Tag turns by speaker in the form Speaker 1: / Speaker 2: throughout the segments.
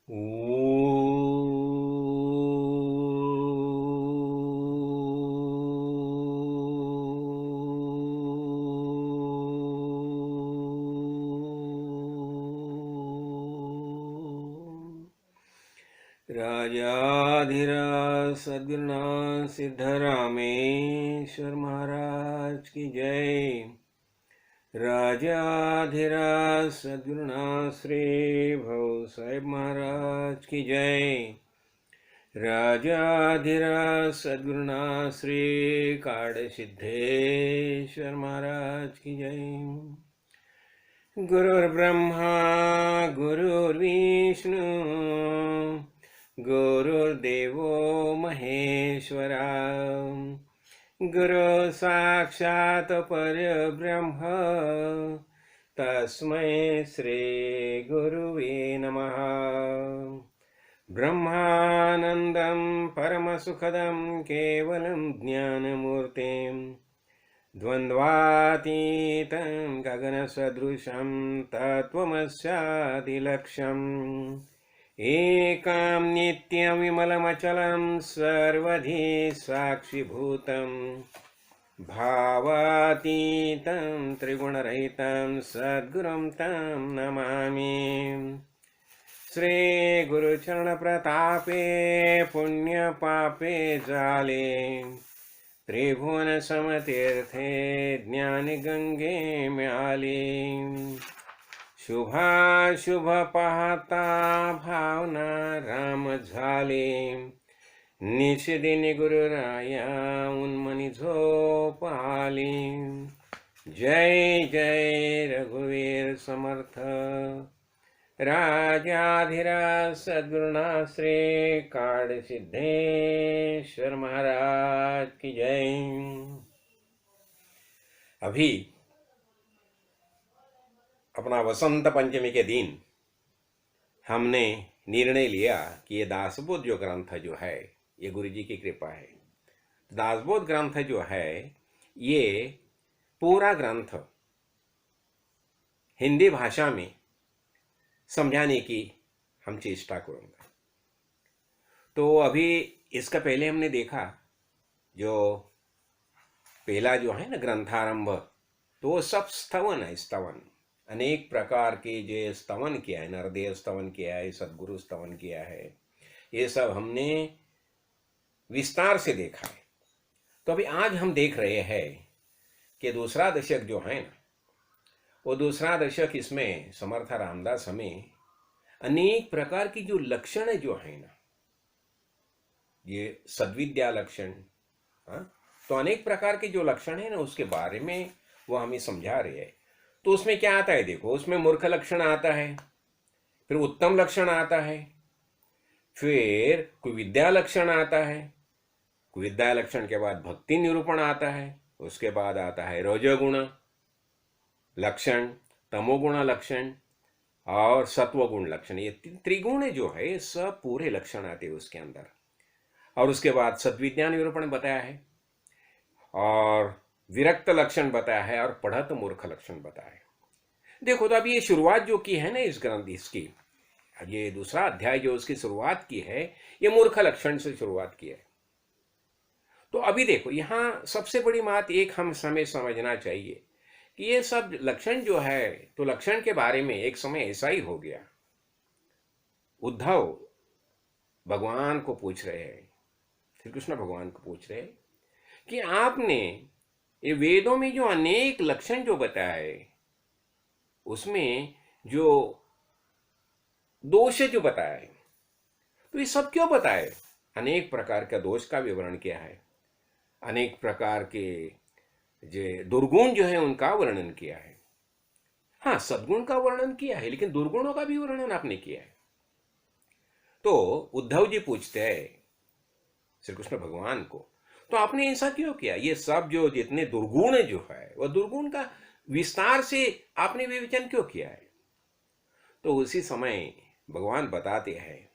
Speaker 1: ओ राजाधिराज सद्गुरुनाथ सिद्धरामेश्वर महाराज की जय। राजाधिराज सद्गुरुनाथ श्री भव साहेब महाराज की जय। राजाधिराज सद्गुरुनाथ श्री काड़ सिद्धेश्वर महाराज की जय। गुरुर्ब्रह्मा गुरुर्विष्णु गुरुर्देवो महेश्वरा गुरु साक्षात् परब्रह्म तस्मै श्री गुरुवे नमः। ब्रह्मानन्दं परमसुखदं केवलं ज्ञानमूर्तिं द्वन्द्वातीतं गगनसदृशं तत्त्वमस्यादिलक्ष्यम् एकं नित्यविमलमचलं सर्वधी साक्षिभूतं भावातीतं त्रिगुणरहितं सद्गुरुं तं नमामि। श्रीगुरुचरणप्रतापे पुण्यपापे जाले त्रिभुवन समतीर्थे ज्ञानगंगे म्याली शुभाशुभ पाहता भावना राम झाले निशिदिनी गुरुराया उन्मनी झोप आली। जय जय रघुवीर समर्थ राजाधिराज सद्गुरुनाथ श्री काड़ सिद्धेश्वर महाराज की जय। अभी अपना वसंत पंचमी के दिन हमने निर्णय लिया कि ये दासबोध जो ग्रंथ जो है ये गुरु जी की कृपा है। दासबोध ग्रंथ जो है ये पूरा ग्रंथ हिंदी भाषा में समझाने की हम चेष्टा करूँगा। तो अभी इसका पहले हमने देखा जो पहला जो है ना ग्रंथारंभ, तो वो सब स्तवन है। स्तवन अनेक प्रकार के जो स्तवन किया है, नरदेव स्तवन किया है, सदगुरु स्तवन किया है, ये सब हमने विस्तार से देखा है। तो अभी आज हम देख रहे हैं कि दूसरा दशक जो है ना, वो दूसरा दशक इसमें समर्थ रामदास हमें अनेक प्रकार की जो लक्षण जो है ना, ये सद्विद्या लक्षण, तो अनेक प्रकार के जो लक्षण है ना उसके बारे में वो हमें समझा रहे हैं। तो उसमें क्या आता है देखो, उसमें मूर्ख लक्षण आता है, फिर उत्तम लक्षण आता है, फिर कुविद्या लक्षण आता है, कुविद्या लक्षण के बाद भक्ति निरूपण आता है, उसके बाद आता है रजोगुण लक्षण, तमोगुण लक्षण और सत्वगुण लक्षण। ये त्रिगुण जो है सब पूरे लक्षण आते हैं उसके अंदर। और उसके बाद सद्विज्ञान निरूपण बताया है और विरक्त लक्षण बताया है और पढ़त मूर्ख लक्षण बताया है। देखो तो अभी ये शुरुआत जो की है ना इस ग्रंथ इसकी, ये दूसरा अध्याय जो उसकी शुरुआत की है ये मूर्ख लक्षण से शुरुआत की है। तो अभी देखो यहाँ सबसे बड़ी बात एक हम समय समझना चाहिए कि ये सब लक्षण जो है, तो लक्षण के बारे में एक समय ऐसा ही हो गया, उद्धव भगवान को पूछ रहे हैं, श्री कृष्ण भगवान को पूछ रहे हैं कि आपने ये वेदों में जो अनेक लक्षण जो बताया है उसमें जो दोष जो बताया है, तो ये सब क्यों बताए? अनेक प्रकार का दोष का विवरण किया है, अनेक प्रकार के जो दुर्गुण जो है उनका वर्णन किया है। हाँ, सद्गुण का वर्णन किया है लेकिन दुर्गुणों का भी वर्णन आपने किया है। तो उद्धव जी पूछते हैं श्री कृष्ण भगवान को, तो आपने ऐसा क्यों किया? ये सब जो जितने दुर्गुण जो है वह दुर्गुण का विस्तार से आपने विवेचन क्यों किया है? तो उसी समय भगवान बताते हैं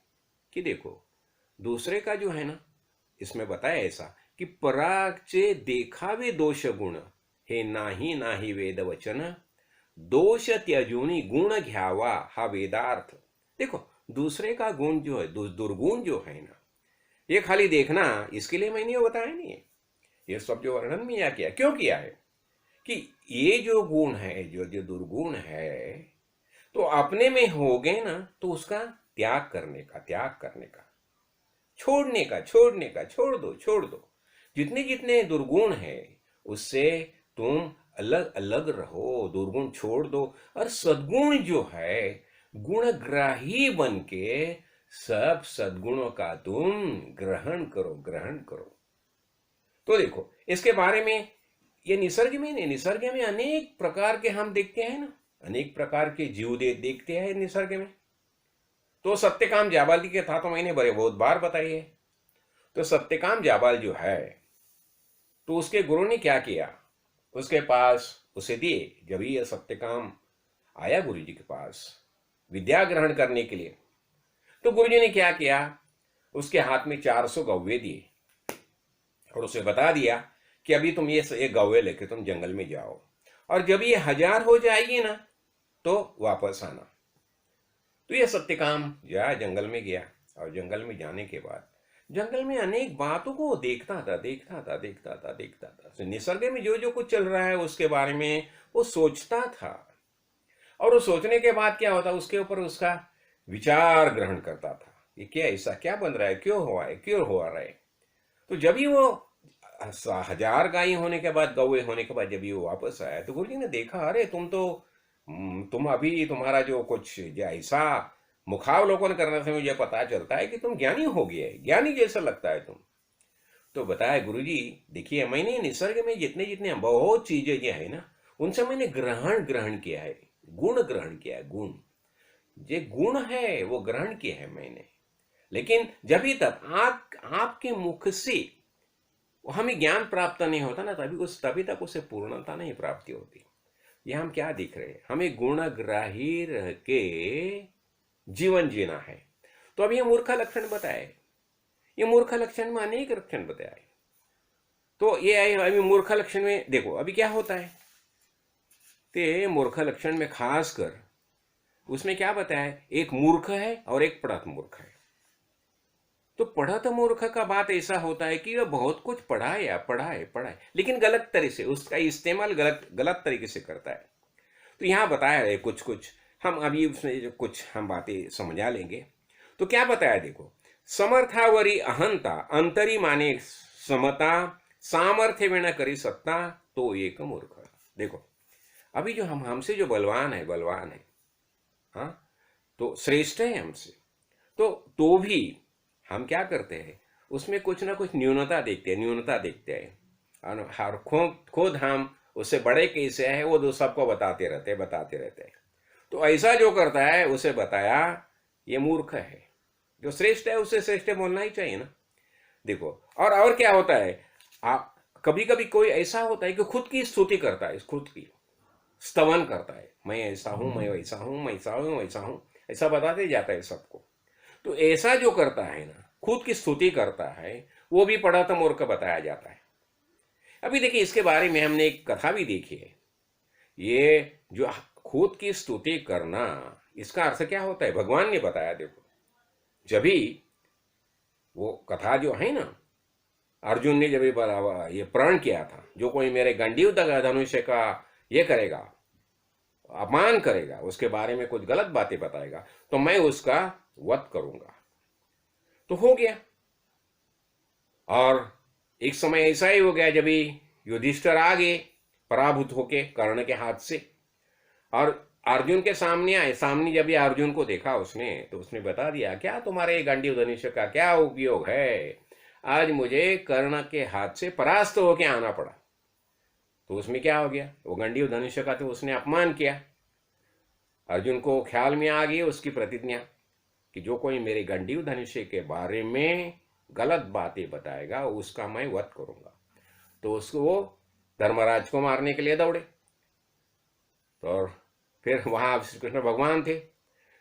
Speaker 1: कि देखो दूसरे का जो है ना, इसमें बताया ऐसा कि परागचे देखावे दोष गुण हे नाही नाही वेद वचन दोष त्यजुनी गुण घ्यावा हा वेदार्थ। देखो दूसरे का गुण जो है, दुर्गुण जो है ना, ये खाली देखना, इसके लिए मैंने ये बताया नहीं है। ये सब जो वर्णन में किया, क्यों किया है कि ये जो गुण है, जो जो दुर्गुण है, तो अपने में हो गए ना, तो उसका त्याग करने का, छोड़ने का, छोड़ दो। जितने जितने दुर्गुण है उससे तुम अलग अलग रहो, दुर्गुण छोड़ दो। और सद्गुण जो है, गुणग्राही बन के सब सद्गुणों का तुम ग्रहण करो। तो देखो, इसके बारे में ये निसर्ग में अनेक प्रकार के हम देखते हैं ना, अनेक प्रकार के जीव देखते हैं निसर्ग में। तो सत्यकाम जाबाल की कथा तो मैंने बड़े बहुत बार बताई है। तो सत्यकाम जाबाल जो है, तो उसके गुरु ने क्या किया, उसके पास उसे दिए। जब ये सत्यकाम आया गुरु जी के पास विद्या ग्रहण करने के लिए, तो गुरु जी ने क्या किया, उसके हाथ में 400 गौवे दिए और उसे बता दिया कि अभी तुम ये गौवे लेके तुम जंगल में जाओ, और जब ये 1000 हो जाएगी ना तो वापस आना। तो ये सत्यकाम जंगल में गया, और जंगल में जाने के बाद जंगल में अनेक बातों को देखता था। तो निसर्ग में जो जो कुछ चल रहा है उसके बारे में वो सोचता था, और वो सोचने के बाद क्या होता, उसके ऊपर उसका विचार ग्रहण करता था। ये क्या, ऐसा क्या बन रहा है, क्यों हो रहा है। तो जब भी वो 1000 गाय होने के बाद, गौवे होने के बाद जब ये वापस आया, तो गुरुजी ने देखा, अरे तुम अभी तुम्हारा जो कुछ ऐसा मुखावलोकन करने से मुझे पता चलता है कि तुम ज्ञानी हो गए, ज्ञानी जैसा लगता है तुम। तो बताया गुरुजी, देखिए मैंने निसर्ग में जितने जितने बहुत चीजें जो है ना, उनसे मैंने ग्रहण किया है, गुण ग्रहण किया है, गुण जे गुण है वो ग्रहण किया है मैंने। लेकिन जब तक आपके मुख से हमें ज्ञान प्राप्त नहीं होता ना, तभी तक उसे पूर्णता नहीं प्राप्ति होती। ये हम क्या दिख रहे हैं, हमें गुणग्राही रह के जीवन जीना है। तो अब ये मूर्ख लक्षण बताए, ये मूर्ख लक्षण में अनेक लक्षण बताए। तो ये अभी मूर्ख लक्षण में देखो अभी क्या होता है, ते मूर्ख लक्षण में खास कर उसमें क्या बताया, एक मूर्ख है और एक पढ़त मूर्ख है। तो पढ़त मूर्ख का बात ऐसा होता है कि वह बहुत कुछ पढ़ा है, लेकिन गलत तरह से उसका इस्तेमाल गलत तरीके से करता है। तो यहाँ बताया है कुछ हम अभी उसमें जो कुछ हम बातें समझा लेंगे। तो क्या बताया देखो, समर्थावरी अहंता अंतरी माने समता सामर्थ्य विना करी सत्ता तो एक मूर्ख। देखो अभी जो हमसे जो बलवान है, हाँ, तो श्रेष्ठ है हमसे, तो भी हम क्या करते हैं, उसमें कुछ ना कुछ न्यूनता देखते हैं, और खुद हम उससे बड़े कैसे हैं वो तो सबको बताते रहते हैं। तो ऐसा जो करता है उसे बताया ये मूर्ख है, जो श्रेष्ठ है उसे श्रेष्ठ बोलना ही चाहिए ना। देखो और क्या होता है, आप कभी कभी कोई ऐसा होता है कि खुद की स्तुति करता है, खुद की स्तवन करता है, मैं ऐसा हूं, मैं वैसा हूं, ऐसा बताते जाता है सबको। तो ऐसा जो करता है ना, खुद की स्तुति करता है, वो भी पढ़ा तो मूर्ख बताया जाता है। अभी देखिए इसके बारे में हमने एक कथा भी देखी है। ये जो खुद की स्तुति करना, इसका अर्थ क्या होता है भगवान ने बताया। देखो जब भी वो कथा जो है ना, अर्जुन ने जब ये प्रण किया था, जो कोई मेरे गंडीव धनुष्य का ये करेगा, अपमान करेगा, उसके बारे में कुछ गलत बातें बताएगा, तो मैं उसका वध करूंगा। तो हो गया, और एक समय ऐसा ही हो गया जब युधिष्ठिर आ गए पराभूत होके कर्ण के हाथ से, और अर्जुन के सामने आए। सामने जब अर्जुन को देखा उसने, तो उसने बता दिया, क्या तुम्हारे गांडीव धनुष्य का क्या उपयोग है, आज मुझे कर्ण के हाथ से परास्त होके आना पड़ा। तो उसमें क्या हो गया, वो गांडीव धनुष्य का तो उसने अपमान किया। अर्जुन को ख्याल में आ गई उसकी प्रतिज्ञा कि जो कोई मेरे गांडीव धनुष्य के बारे में गलत बातें बताएगा उसका मैं वध करूंगा। तो उसको वो धर्मराज को मारने के लिए दौड़े। तो फिर वहां श्री कृष्ण भगवान थे।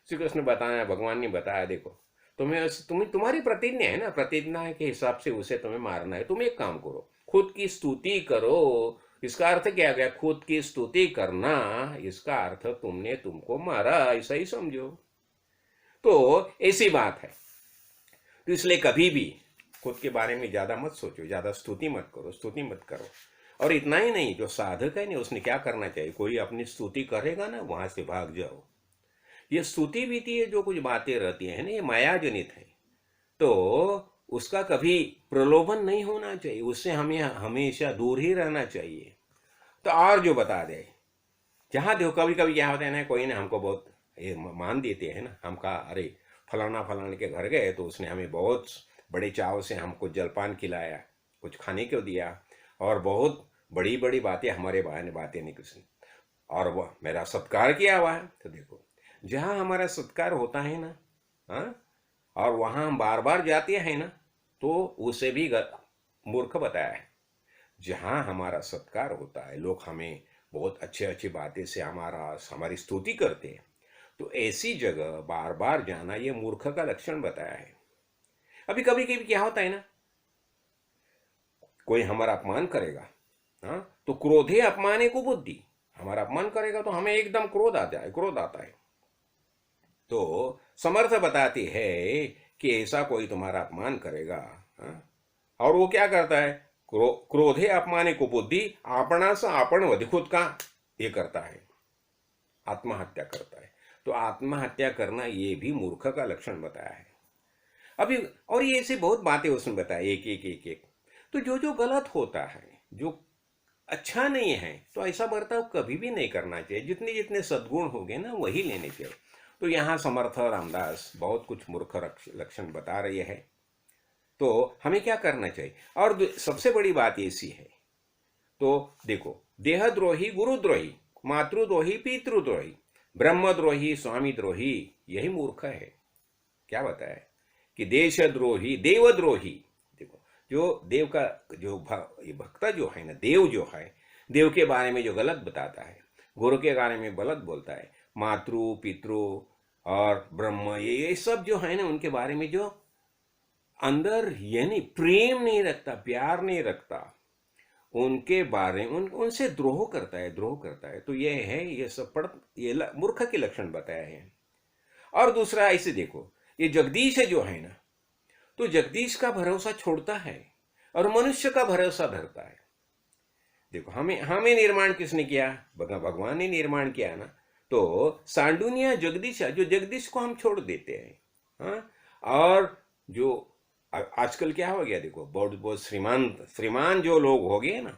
Speaker 1: श्री कृष्ण भगवान ने बताया, देखो तुम्हारी प्रतिज्ञा है ना, प्रतिज्ञा के हिसाब से उसे तुम्हें मारना है। तुम एक काम करो, खुद की स्तुति करो। इसका अर्थ क्या गया, खुद की स्तुति करना, इसका अर्थ तुमको मारा, ऐसा ही समझो। तो ऐसी बात है। तो इसलिए कभी भी खुद के बारे में ज़्यादा मत सोचो, ज़्यादा स्तुति मत करो, स्तुति मत करो। और इतना ही नहीं, जो साधक है ना उसने क्या करना चाहिए, कोई अपनी स्तुति करेगा ना वहाँ से भाग जाओ। ये स्तुति बीती है, जो कुछ बातें रहती हैं ना, ये माया जनित है। तो उसका कभी प्रलोभन नहीं होना चाहिए, उससे हमें हमेशा दूर ही रहना चाहिए। तो और जो बता दे, जहाँ देखो कभी कभी क्या होता है ना, कोई ना हमको बहुत ये मान देते हैं ना, हम कहा अरे फलाना फलाने के घर गए तो उसने हमें बहुत बड़े चाव से हमको जलपान खिलाया, कुछ खाने को दिया, और बहुत बड़ी बड़ी बातें हमारे बारे में बातें नहीं कुछ नहीं, और वह मेरा सत्कार किया हुआ है। तो देखो जहाँ हमारा सत्कार होता है ना, हाँ, और वहाँ हम बार बार जाते हैं ना, तो उसे भी मूर्ख बताया है। जहाँ हमारा सत्कार होता है, लोग हमें बहुत अच्छे अच्छी बातें से हमारी स्तुति करते हैं, तो ऐसी जगह बार बार जाना ये मूर्ख का लक्षण बताया है। अभी कभी कभी क्या होता है ना, कोई हमारा अपमान करेगा, हाँ, तो क्रोधे अपमाने को बुद्धि, हमारा अपमान करेगा तो हमें एकदम क्रोध आता है। तो समर्थ बताती है कि ऐसा कोई तुम्हारा अपमान करेगा, हाँ, और वो क्या करता है, क्रोधे अपमाने को बुद्धि, आपना से आपण वधि, खुद का ये करता है, आत्महत्या करता है। तो आत्महत्या करना ये भी मूर्ख का लक्षण बताया है। अभी और ये ऐसे बहुत बातें उसने बताया, एक एक एक एक। तो जो जो गलत होता है, जो अच्छा नहीं है, तो ऐसा बर्ताव कभी भी नहीं करना चाहिए। जितने जितने सद्गुण हो गए ना वही लेने चाहिए। तो यहाँ समर्थ रामदास बहुत कुछ मूर्ख लक्षण बता रही है। तो हमें क्या करना चाहिए, और सबसे बड़ी बात ऐसी है, तो देखो, देहद्रोही, गुरुद्रोही, मातृद्रोही, पितृद्रोही, ब्रह्मद्रोही, स्वामी द्रोही, यही मूर्ख है। क्या बताया कि देशद्रोही, देवद्रोही, देखो जो देव का जो भक्त जो है ना, देव जो है, देव के बारे में जो गलत बताता है, गुरु के बारे में गलत बोलता है, मातृ पितृ और ब्रह्म, ये सब जो है ना, उनके बारे में जो अंदर यानी प्रेम नहीं रखता, प्यार नहीं रखता, उनके बारे में उनसे द्रोह करता है। तो ये है, ये सब ये मूर्ख के लक्षण बताए हैं। और दूसरा ऐसे देखो, ये जगदीश जो है ना, तो जगदीश का भरोसा छोड़ता है और मनुष्य का भरोसा धरता है। देखो हमें हमें निर्माण किसने किया, भगवान ने निर्माण किया ना। तो सांडूनिया जगदीश, जो जगदीश को हम छोड़ देते हैं, हाँ। और जो आजकल क्या हो गया, देखो बहुत बहुत श्रीमान जो लोग हो गए ना,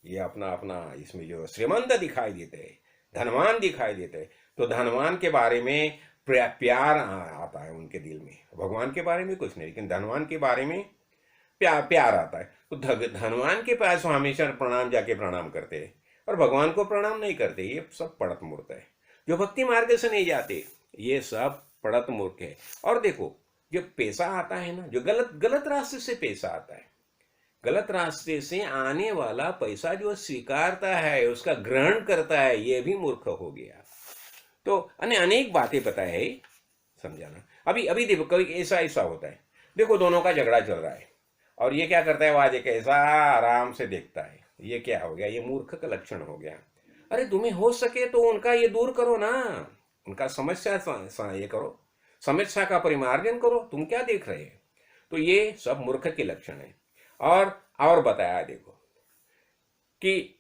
Speaker 1: ये अपना अपना इसमें जो श्रीमंत दिखाई देते हैं, धनवान दिखाई देते हैं, तो धनवान के बारे में प्यार आता है उनके दिल में, भगवान के बारे में कुछ नहीं, लेकिन धनवान के बारे में प्यार आता है। तो धनवान के पास हमेशा जाके प्रणाम करते हैं, और भगवान को प्रणाम नहीं करते। ये सब पड़त मूर्ख है। जो भक्ति मार्ग से नहीं जाते, ये सब पड़त मूर्ख है। और देखो जो पैसा आता है ना, जो गलत रास्ते से पैसा आता है, गलत रास्ते से आने वाला पैसा जो स्वीकारता है, उसका ग्रहण करता है, ये भी मूर्ख हो गया। तो अनेक बातें बताए है, समझाना। अभी अभी देखो कभी ऐसा होता है, देखो दोनों का झगड़ा चल रहा है, और ये क्या करता है, वहां एक ऐसा आराम से देखता है। ये क्या हो गया, ये मूर्ख का लक्षण हो गया। अरे तुम्हें हो सके तो उनका ये दूर करो ना, उनका समस्या ये करो, समस्या का परिमार्जन करो, तुम क्या देख रहे हैं। तो ये सब मूर्ख के लक्षण है। और बताया देखो कि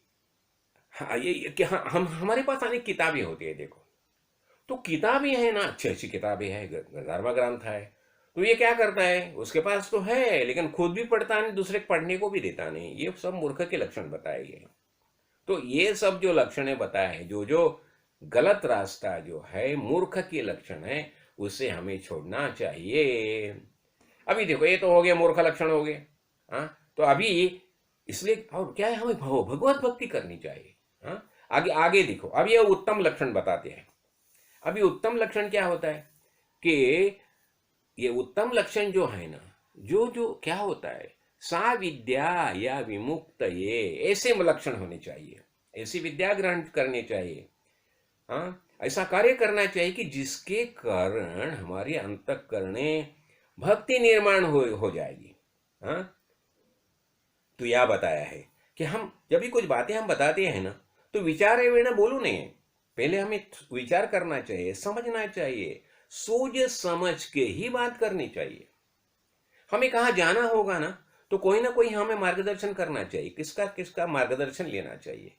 Speaker 1: हाँ, ये कि हाँ, हमारे पास अनेक किताबें होती है, देखो तो किताबें है ना, अच्छी अच्छी किताबें है, धर्म ग्रंथ है, तो ये क्या करता है, उसके पास तो है लेकिन खुद भी पढ़ता नहीं, दूसरे पढ़ने को भी देता नहीं। ये सब मूर्ख के लक्षण बताए गए। तो ये सब जो लक्षण है बताए हैं, जो जो गलत रास्ता जो है मूर्ख के लक्षण है, उसे हमें छोड़ना चाहिए। अभी देखो ये तो हो गया, मूर्ख लक्षण हो गए, हाँ। तो अभी इसलिए और क्या है, हमें भगवत भक्ति करनी चाहिए, हाँ। आगे आगे देखो, अब ये उत्तम लक्षण बताते हैं। अभी उत्तम लक्षण क्या होता है कि ये उत्तम लक्षण जो है ना, जो जो क्या होता है, सा विद्या या विमुक्त, ये ऐसे लक्षण होने चाहिए, ऐसी विद्या ग्रहण करनी चाहिए, हाँ। ऐसा कार्य करना चाहिए कि जिसके कारण हमारी अंतःकरणे भक्ति निर्माण हो जाएगी, हाँ। तो यह बताया है कि हम जब भी कुछ बातें हम बताते हैं ना, तो विचारे बिना बोलो नहीं, पहले हमें विचार करना चाहिए, समझना चाहिए, सोच समझ के ही बात करनी चाहिए। हमें कहाँ जाना होगा ना, तो कोई ना कोई हमें मार्गदर्शन करना चाहिए। किसका किसका मार्गदर्शन लेना चाहिए।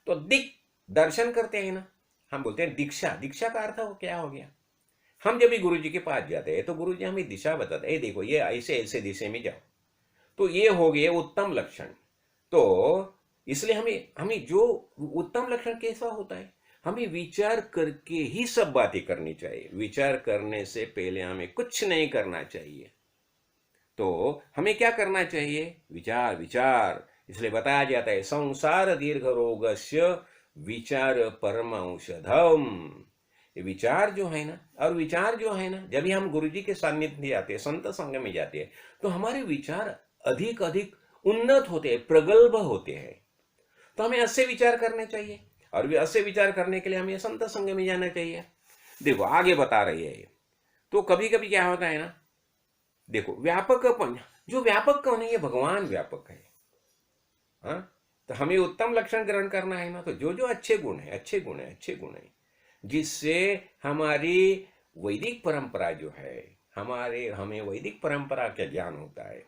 Speaker 1: तो दिक दर्शन करते हैं ना, हम बोलते हैं दीक्षा। दीक्षा का अर्थ क्या हो गया। हम जब भी गुरु जी के पास जाते हैं तो गुरु जी हमें दिशा बताते हैं, देखो ये ऐसे ऐसे दिशा में जाओ, तो ये हो गए उत्तम लक्षण। तो इसलिए हमें हमें जो उत्तम लक्षण कैसा होता है, हमें विचार करके ही सब बातें करनी चाहिए। विचार करने से पहले हमें कुछ नहीं करना चाहिए। तो हमें क्या करना चाहिए, विचार विचार। इसलिए बताया जाता है संसार दीर्घ रोगस्य विचार परम औषधम। ये विचार जो है ना, और विचार जो है ना, जब भी हम गुरु जी के सानिध्य में जाते हैं, संत संग में जाते हैं, तो हमारे विचार अधिक अधिक उन्नत होते हैं, प्रगल्भ होते हैं। तो हमें ऐसे विचार करने चाहिए, और भी ऐसे विचार करने के लिए हमें संत संग में जाना चाहिए। देखो आगे बता रही है ये। तो कभी कभी क्या होता है ना, देखो व्यापकपन, जो व्यापक कौन है, ये भगवान व्यापक है। हाँ, तो हमें उत्तम लक्षण ग्रहण करना है ना, तो जो जो अच्छे गुण है, अच्छे गुण है, अच्छे गुण है, जिससे हमारी वैदिक परंपरा जो है, हमारे हमें वैदिक परंपरा का ज्ञान होता है।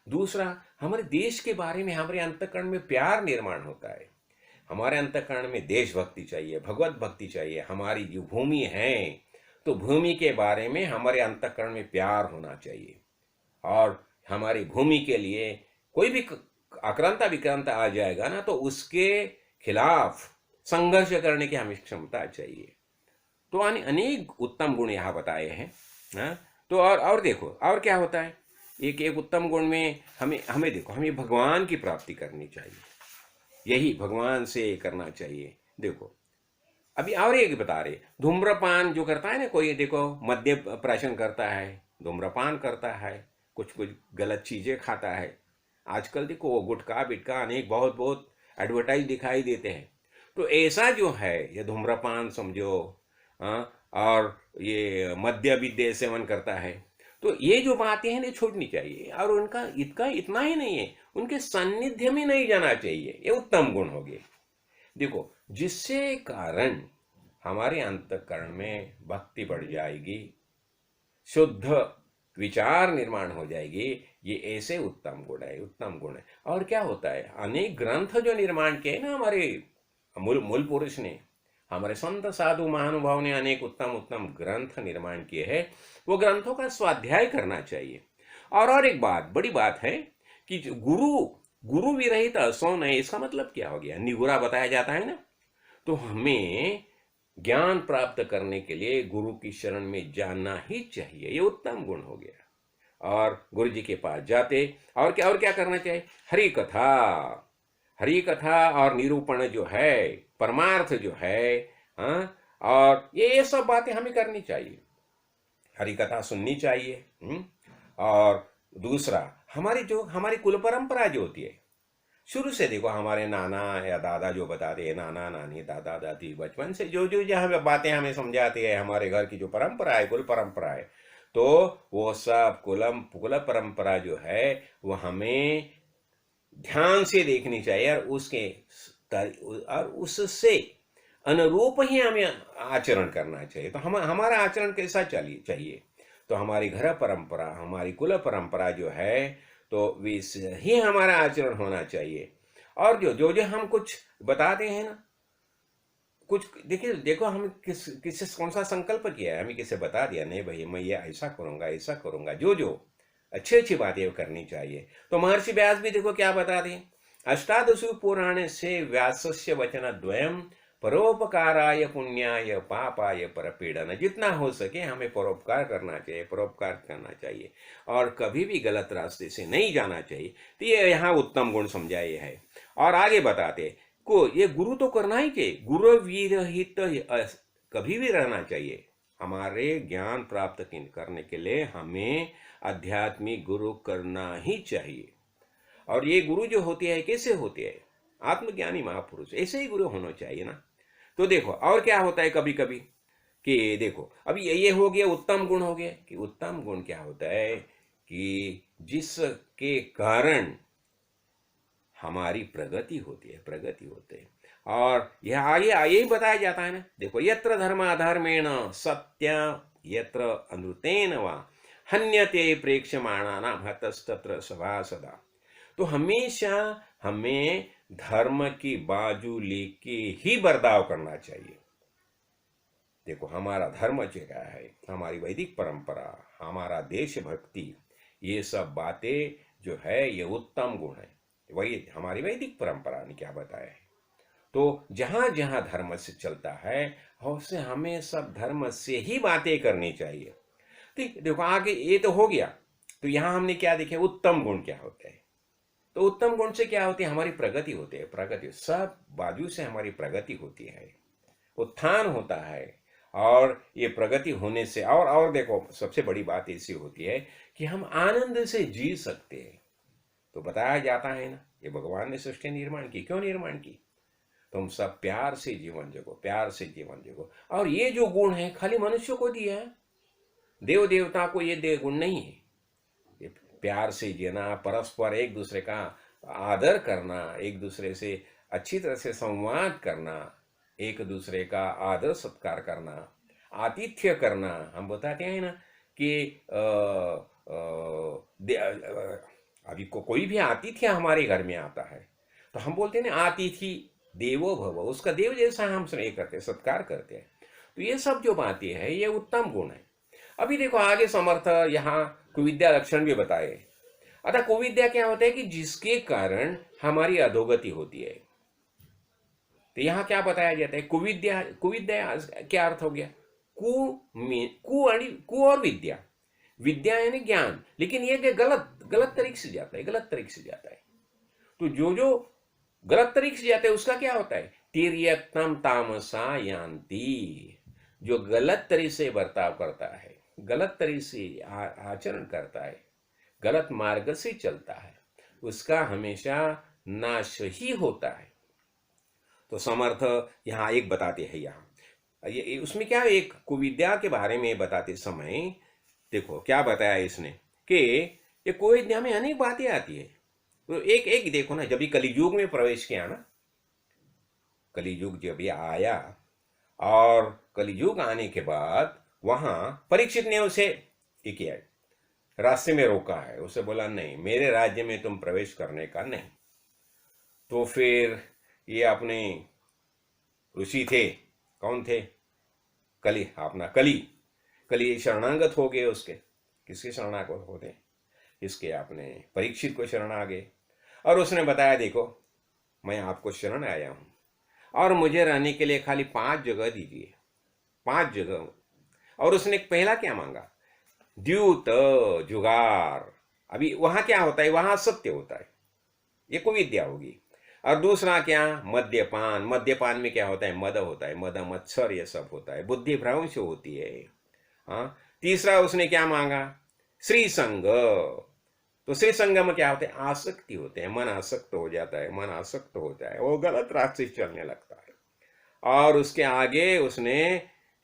Speaker 1: दूसरा, हमारे देश के बारे में हमारे अंतःकरण में प्यार निर्माण होता है। हमारे अंतःकरण में देशभक्ति चाहिए, भगवत भक्ति चाहिए। हमारी जो भूमि है, तो भूमि के बारे में हमारे अंतःकरण में प्यार होना चाहिए। और हमारी भूमि के लिए कोई भी आक्रांता विक्रांता आ जाएगा ना, तो उसके खिलाफ संघर्ष करने की हमें क्षमता चाहिए। तो अनेक उत्तम गुण यहाँ बताए हैं। हाँ, तो और देखो और क्या होता है। एक एक उत्तम गुण में हमें हमें देखो, हमें भगवान की प्राप्ति करनी चाहिए, यही भगवान से करना चाहिए। देखो अभी और एक बता रहे, धूम्रपान जो करता है ना कोई, देखो मद्य प्राशन करता है, धूम्रपान करता है, कुछ कुछ गलत चीज़ें खाता है। आजकल देखो वो गुटखा बिटका अनेक बहुत बहुत एडवर्टाइज दिखाई देते हैं। तो ऐसा जो है, ये धूम्रपान समझो, हाँ, और ये मद्य भी सेवन करता है, तो ये जो बातें हैं ये छोड़नी चाहिए। और उनका इतना ही नहीं है, उनके सानिध्य में नहीं जाना चाहिए। ये उत्तम गुण हो गए। देखो जिससे कारण हमारे अंतःकरण में भक्ति बढ़ जाएगी, शुद्ध विचार निर्माण हो जाएगी। ये ऐसे उत्तम गुण है, उत्तम गुण है। और क्या होता है, अनेक ग्रंथ जो निर्माण किए ना हमारे मूल मूल पुरुष ने, हमारे संत साधु महानुभाव ने अनेक उत्तम उत्तम ग्रंथ निर्माण किए हैं। वो ग्रंथों का स्वाध्याय करना चाहिए। और एक बात, बड़ी बात है कि गुरु गुरु विरहित असो नहीं, इसका मतलब क्या हो गया, निगुरा बताया जाता है ना। तो हमें ज्ञान प्राप्त करने के लिए गुरु की शरण में जाना ही चाहिए। ये उत्तम गुण हो गया। और गुरु जी के पास जाते और क्या करना चाहिए, हरि कथा, हरि कथा और निरूपण जो है, परमार्थ जो है, हाँ, और ये सब बातें हमें करनी चाहिए। हरि कथा सुननी चाहिए। और दूसरा, हमारी कुल परंपरा जो होती है, शुरू से देखो हमारे नाना या दादा जो बताते हैं, नाना नानी दादा दादी बचपन से जो जो जहाँ बातें हमें समझाते हैं, हमारे घर की जो परंपरा है, कुल परंपरा है, तो वो सब कुल परंपरा जो है वो हमें ध्यान से देखनी चाहिए। और उससे अनुरूप ही हमें आचरण करना चाहिए। तो हमारा आचरण कैसा चाहिए, तो हमारी घर परंपरा, हमारी कुल परंपरा जो है, तो वैसे ही हमारा आचरण होना चाहिए। और जो जो जो हम कुछ बताते हैं ना, कुछ देखिए, देखो हम किससे कौन सा संकल्प किया है, हमें किसे बता दिया, नहीं भाई मैं ये ऐसा करूंगा ऐसा करूंगा, जो जो अच्छी अच्छी बातें करनी चाहिए। तो महर्षि व्यास भी देखो क्या बता दें, अष्टादशु पुराण से व्यासस्य वचन द्वयम परोपकाराय पुण्याय पापाय परपीड़न। जितना हो सके हमें परोपकार करना चाहिए, परोपकार करना चाहिए, और कभी भी गलत रास्ते से नहीं जाना चाहिए। तो ये यहाँ उत्तम गुण समझाए है। और आगे बताते को, ये गुरु तो करना ही चाहिए, गुरु विरहित कभी भी रहना चाहिए। हमारे ज्ञान प्राप्त करने के लिए हमें आध्यात्मिक गुरु करना ही चाहिए। और ये गुरु जो होते हैं कैसे होते हैं, आत्मज्ञानी महापुरुष, ऐसे ही गुरु होना चाहिए ना। तो देखो और क्या होता है कभी कभी कि देखो, अभी ये हो गया उत्तम गुण हो गया, कि उत्तम गुण क्या होता है कि जिसके कारण हमारी प्रगति होती है, प्रगति होती है। और यह आगे यही बताया जाता है ना, देखो, यत्र धर्माधर्मेण सत्य यत्र अनृतेन वा हन्यते प्रेक्षमाणानां हतस्तत्र सभासदा। तो हमेशा हमें धर्म की बाजू लेके ही बर्ताव करना चाहिए। देखो, हमारा धर्म क्या है, हमारी वैदिक परंपरा, हमारा देशभक्ति, ये सब बातें जो है ये उत्तम गुण है। वही हमारी वैदिक परंपरा ने क्या बताया है। तो जहाँ जहाँ धर्म से चलता है उससे हमें सब धर्म से ही बातें करनी चाहिए। ठीक, देखो आगे ये तो हो गया। तो यहाँ हमने क्या देखे, उत्तम गुण क्या होते हैं। तो उत्तम गुण से क्या होती है, हमारी प्रगति होती है। प्रगति सब बाजू से हमारी प्रगति होती है, उत्थान होता है। और ये प्रगति होने से और देखो, सबसे बड़ी बात ऐसी होती है कि हम आनंद से जी सकते हैं। तो बताया जाता है ना, ये भगवान ने सृष्टि निर्माण की, क्यों निर्माण की, तुम सब प्यार से जीवन जियो, प्यार से जीवन जियो। और ये जो गुण है खाली मनुष्य को दिया है, देव देवता को ये गुण नहीं है। ये प्यार से जीना, परस्पर एक दूसरे का आदर करना, एक दूसरे से अच्छी तरह से संवाद करना, एक दूसरे का आदर सत्कार करना, आतिथ्य करना। हम बताते हैं ना कि अभी कोई भी आतिथ्य हमारे घर में आता है तो हम बोलते हैं ना, अतिथि देवो भव, उसका देव जैसा हम स्नेह करते हैं, सत्कार करते हैं। तो ये सब जो बातें हैं ये उत्तम गुण है। अभी देखो आगे समर्थ यहाँ कुविद्या लक्षण भी बताए। अतः कुविद्या क्या होता है कि जिसके कारण हमारी अधोगति होती है। तो यहाँ क्या बताया जाता है, कुविद्या, कुविद्या क्या अर्थ हो गया, कु और विद्या। विद्या यानी ज्ञान, लेकिन ये गलत तरीके से जाता है, गलत तरीके से जाता है। तो जो गलत तरीके से जाता है उसका क्या होता है, तिर्यक्तम तामसा यान्ति। जो गलत तरीके से बर्ताव करता है, गलत तरीके से आचरण करता है, गलत मार्ग से चलता है, उसका हमेशा नाश ही होता है। तो समर्थ यहाँ एक बताते हैं, यहाँ ये उसमें क्या, एक कुविद्या के बारे में बताते समय देखो क्या बताया इसने कि ये कुविद्या में अनेक बातें आती है। तो एक देखो ना, जब भी कलियुग में प्रवेश किया ना, कलियुग जब ये आया और कलियुग आने के बाद वहां परीक्षित ने उसे ये किया, रास्ते में रोका है, उसे बोला नहीं, मेरे राज्य में तुम प्रवेश करने का नहीं। तो फिर ये अपने ऋषि थे, कौन थे, कली, अपना कली शरणागत हो गए उसके। किसके शरणागत होते, इसके अपने परीक्षित को शरण आ गए। और उसने बताया, देखो मैं आपको शरण आया हूं और मुझे रहने के लिए खाली 5 जगह दीजिए, 5 जगह। और उसने पहला क्या मांगा, द्यूत जुगार। अभी वहां क्या होता है, वहां सत्य होता है, ये कुविद्या होगी। और दूसरा क्या, मद्यपान। मद्यपान में क्या होता है, मद होता है, मद मत्सर ये सब होता है, बुद्धि भ्रंश होती है। हाँ, तीसरा उसने क्या मांगा, श्री संग। तो श्री संग में क्या होते हैं, आसक्ति होते हैं, मन आसक्त हो जाता है, मन आसक्त होता है, वो गलत रास्ते से चलने लगता है। और उसके आगे उसने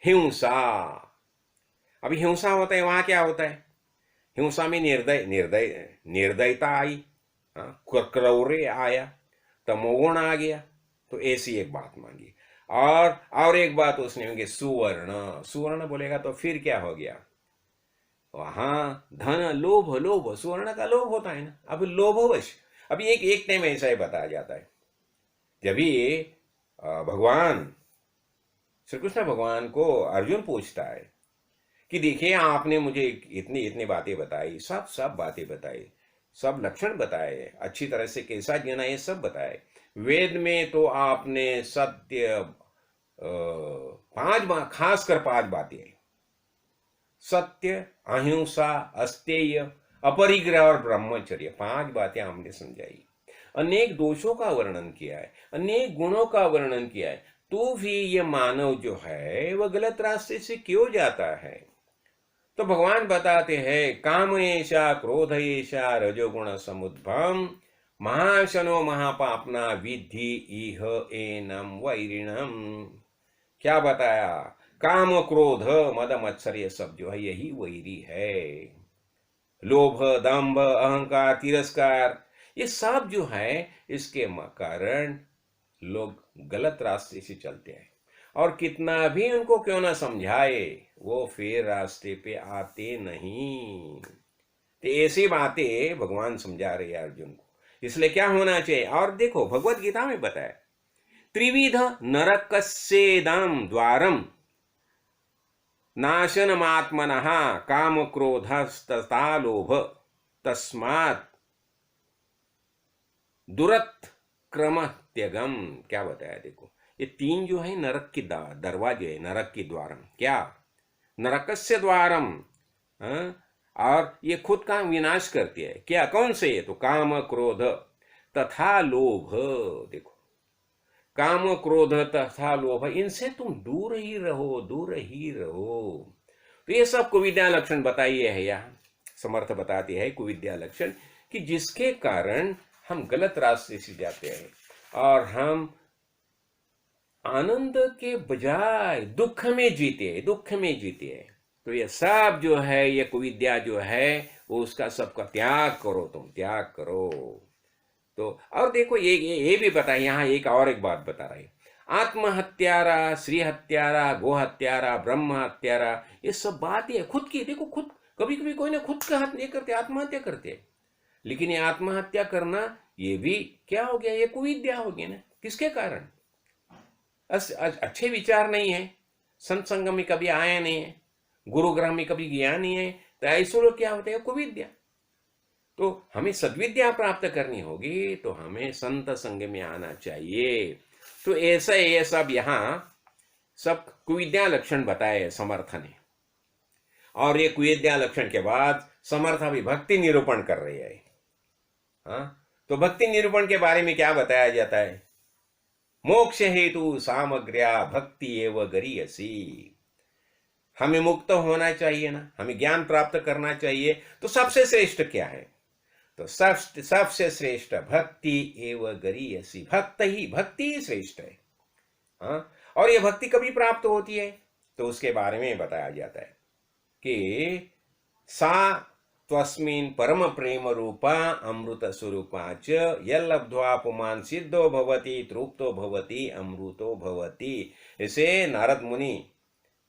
Speaker 1: हिंसा। अभी हिंसा होता है, वहां क्या होता है, हिंसा में निर्दयता आई, क्रौर्य आया, तमोगुण आ गया। तो ऐसी एक बात मांगी। और एक बात उसने मांगी, सुवर्ण। सुवर्ण बोलेगा तो फिर क्या हो गया, वहां धन, लोभ, सुवर्ण का लोभ होता है ना। अब लोभवश, अभी एक टाइम ऐसा ही बताया जाता है, जब ये भगवान श्री कृष्ण भगवान को अर्जुन पूछता है कि देखिए आपने मुझे इतनी बातें बताई, सब बातें बताई, सब लक्षण बताए, अच्छी तरह से कैसा जीना ये सब बताए। वेद में तो आपने सत्य 5 बात, खासकर 5 बातें, सत्य, अहिंसा, अस्तेय, अपरिग्रह और ब्रह्मचर्य, 5 बातें हमने समझाई। अनेक दोषों का वर्णन किया है, अनेक गुणों का वर्णन किया है। तो भी ये मानव जो है वह गलत रास्ते से क्यों जाता है। तो भगवान बताते हैं, काम ऐसा, क्रोध ऐसा, रजोगुण समुद्भव, महाशनो महापापना विधि इह एनम वैरिणम। क्या बताया, काम, क्रोध, मद मत्सर ये सब जो है यही वैरी है। लोभ, दंभ, अहंकार, तिरस्कार, ये सब जो है इसके कारण लोग गलत रास्ते से चलते हैं, और कितना भी उनको क्यों ना समझाए वो फिर रास्ते पे आते नहीं। तो ऐसी बातें भगवान समझा रहे हैं अर्जुन को, इसलिए क्या होना चाहिए। और देखो भगवत गीता में बताया, त्रिविध नरकस्येदं द्वारम नाशनमात्मनः काम क्रोधस्तथा लोभ तस्मात् दुरत क्रम त्यगम। क्या बताया देखो, ये तीन जो है नरक की दरवाजे है, नरक की द्वारम, क्या नरकस्य द्वारम, हाँ? और ये खुद का विनाश करती है, क्या कौन से, तो काम क्रोध तथा लोभ। देखो काम क्रोध तथा लोभ, इनसे तुम दूर ही रहो, दूर ही रहो। तो ये सब कुविद्या लक्षण बताइए है, यहाँ समर्थ बताती है कुविद्या लक्षण, कि जिसके कारण हम गलत रास्ते से जाते हैं और हम आनंद के बजाय दुख में जीते, दुख में जीते। तो ये सब जो है, ये कुविद्या जो है वो उसका सबका त्याग करो, तुम त्याग करो। तो और देखो ये भी बता, यहाँ एक बात बता रही, आत्महत्यारा, श्री हत्यारा, गो हत्यारा, ब्रह्म हत्यारा, ये सब बात है खुद की। देखो खुद कभी कभी कोई ना खुद का हत्या करते, आत्महत्या करते, लेकिन ये आत्महत्या करना ये भी क्या हो गया, ये कुविद्या हो गया ना। किसके कारण, अच्छे विचार नहीं है, संत संगम में कभी आया नहीं है, गुरुग्रह में कभी गया नहीं है, तो ऐसे लोग क्या होते हैं, कुविद्या। तो हमें सद्विद्या प्राप्त करनी होगी तो हमें संत संग में आना चाहिए। तो ऐसा ये सब यहाँ सब कुविद्या लक्षण बताए समर्थ ने, और ये कुविद्या लक्षण के बाद समर्थ अभी भक्ति निरूपण कर रही है। हाँ, तो भक्ति निरूपण के बारे में क्या बताया जाता है, मोक्ष हेतु सामग्र्या भक्ति एव गरीयसी। हमें मुक्त होना चाहिए ना, हमें ज्ञान प्राप्त करना चाहिए, तो सबसे श्रेष्ठ क्या है, तो सबसे श्रेष्ठ भक्ति एव गरीयसी, भक्ति ही श्रेष्ठ है। हाँ, और ये भक्ति कभी प्राप्त होती है, तो उसके बारे में बताया जाता है कि सा त्वस्मिन् परम प्रेम रूपा अमृत स्वरूपा च यल्लब्ध्वा पुमान् सिद्धो भवति तृप्तो भवति अमृतो भवति। इसे नारद मुनि,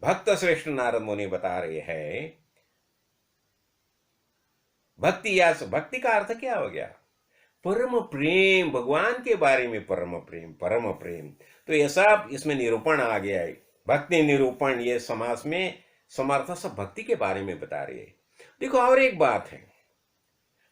Speaker 1: भक्त श्रेष्ठ नारद मुनि बता रहे हैं। भक्ति या भक्ति का अर्थ क्या हो गया, परम प्रेम, भगवान के बारे में परम प्रेम, परम प्रेम। तो ये सब इसमें निरूपण आ गया है, भक्ति निरूपण। ये समास में समर्थ सब भक्ति के बारे में बता रहे हैं। देखो और एक बात है,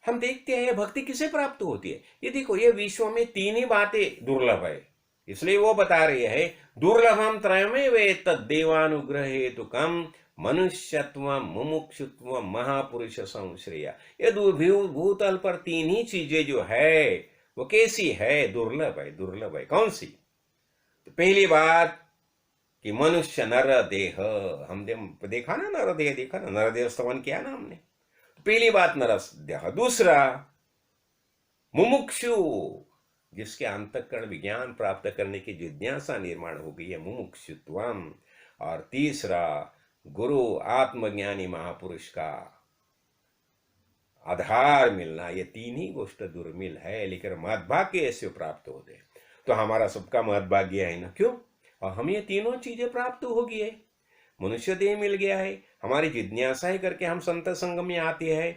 Speaker 1: हम देखते हैं भक्ति किसे प्राप्त होती है। ये देखो, ये विश्व में तीन ही बातें दुर्लभ है, इसलिए वो बता रही है, दुर्लभम त्रयमेव तद्देवानुग्रह हेतुकम मनुष्यत्व मुमुक्षुत्व महापुरुष संश्रया। ये भूतल पर तीन ही चीजें जो है वो कैसी है, दुर्लभ है, दुर्लभ है। कौन सी, तो पहली बात कि मनुष्य नर देह, हम देखा ना, नर देह देखा ना, नर देह स्तवन किया ना हमने, तो पहली बात नर देह। दूसरा मुमुक्षु, जिसके अंतःकरण विज्ञान प्राप्त करने की जिज्ञासा निर्माण हो गई है, मुमुक्षुत्वम। और तीसरा गुरु आत्मज्ञानी महापुरुष का आधार मिलना। ये तीन ही गोष्ठ दुर्मिल है, लेकिन महद्भाग्य ऐसे प्राप्त होते। तो हमारा सबका महद्भाग्य है ना, क्यों, और हम ये तीनों चीजें प्राप्त हो गई है, मनुष्य देह मिल गया है, हमारी जिज्ञासाएं करके हम संत संग में आते हैं,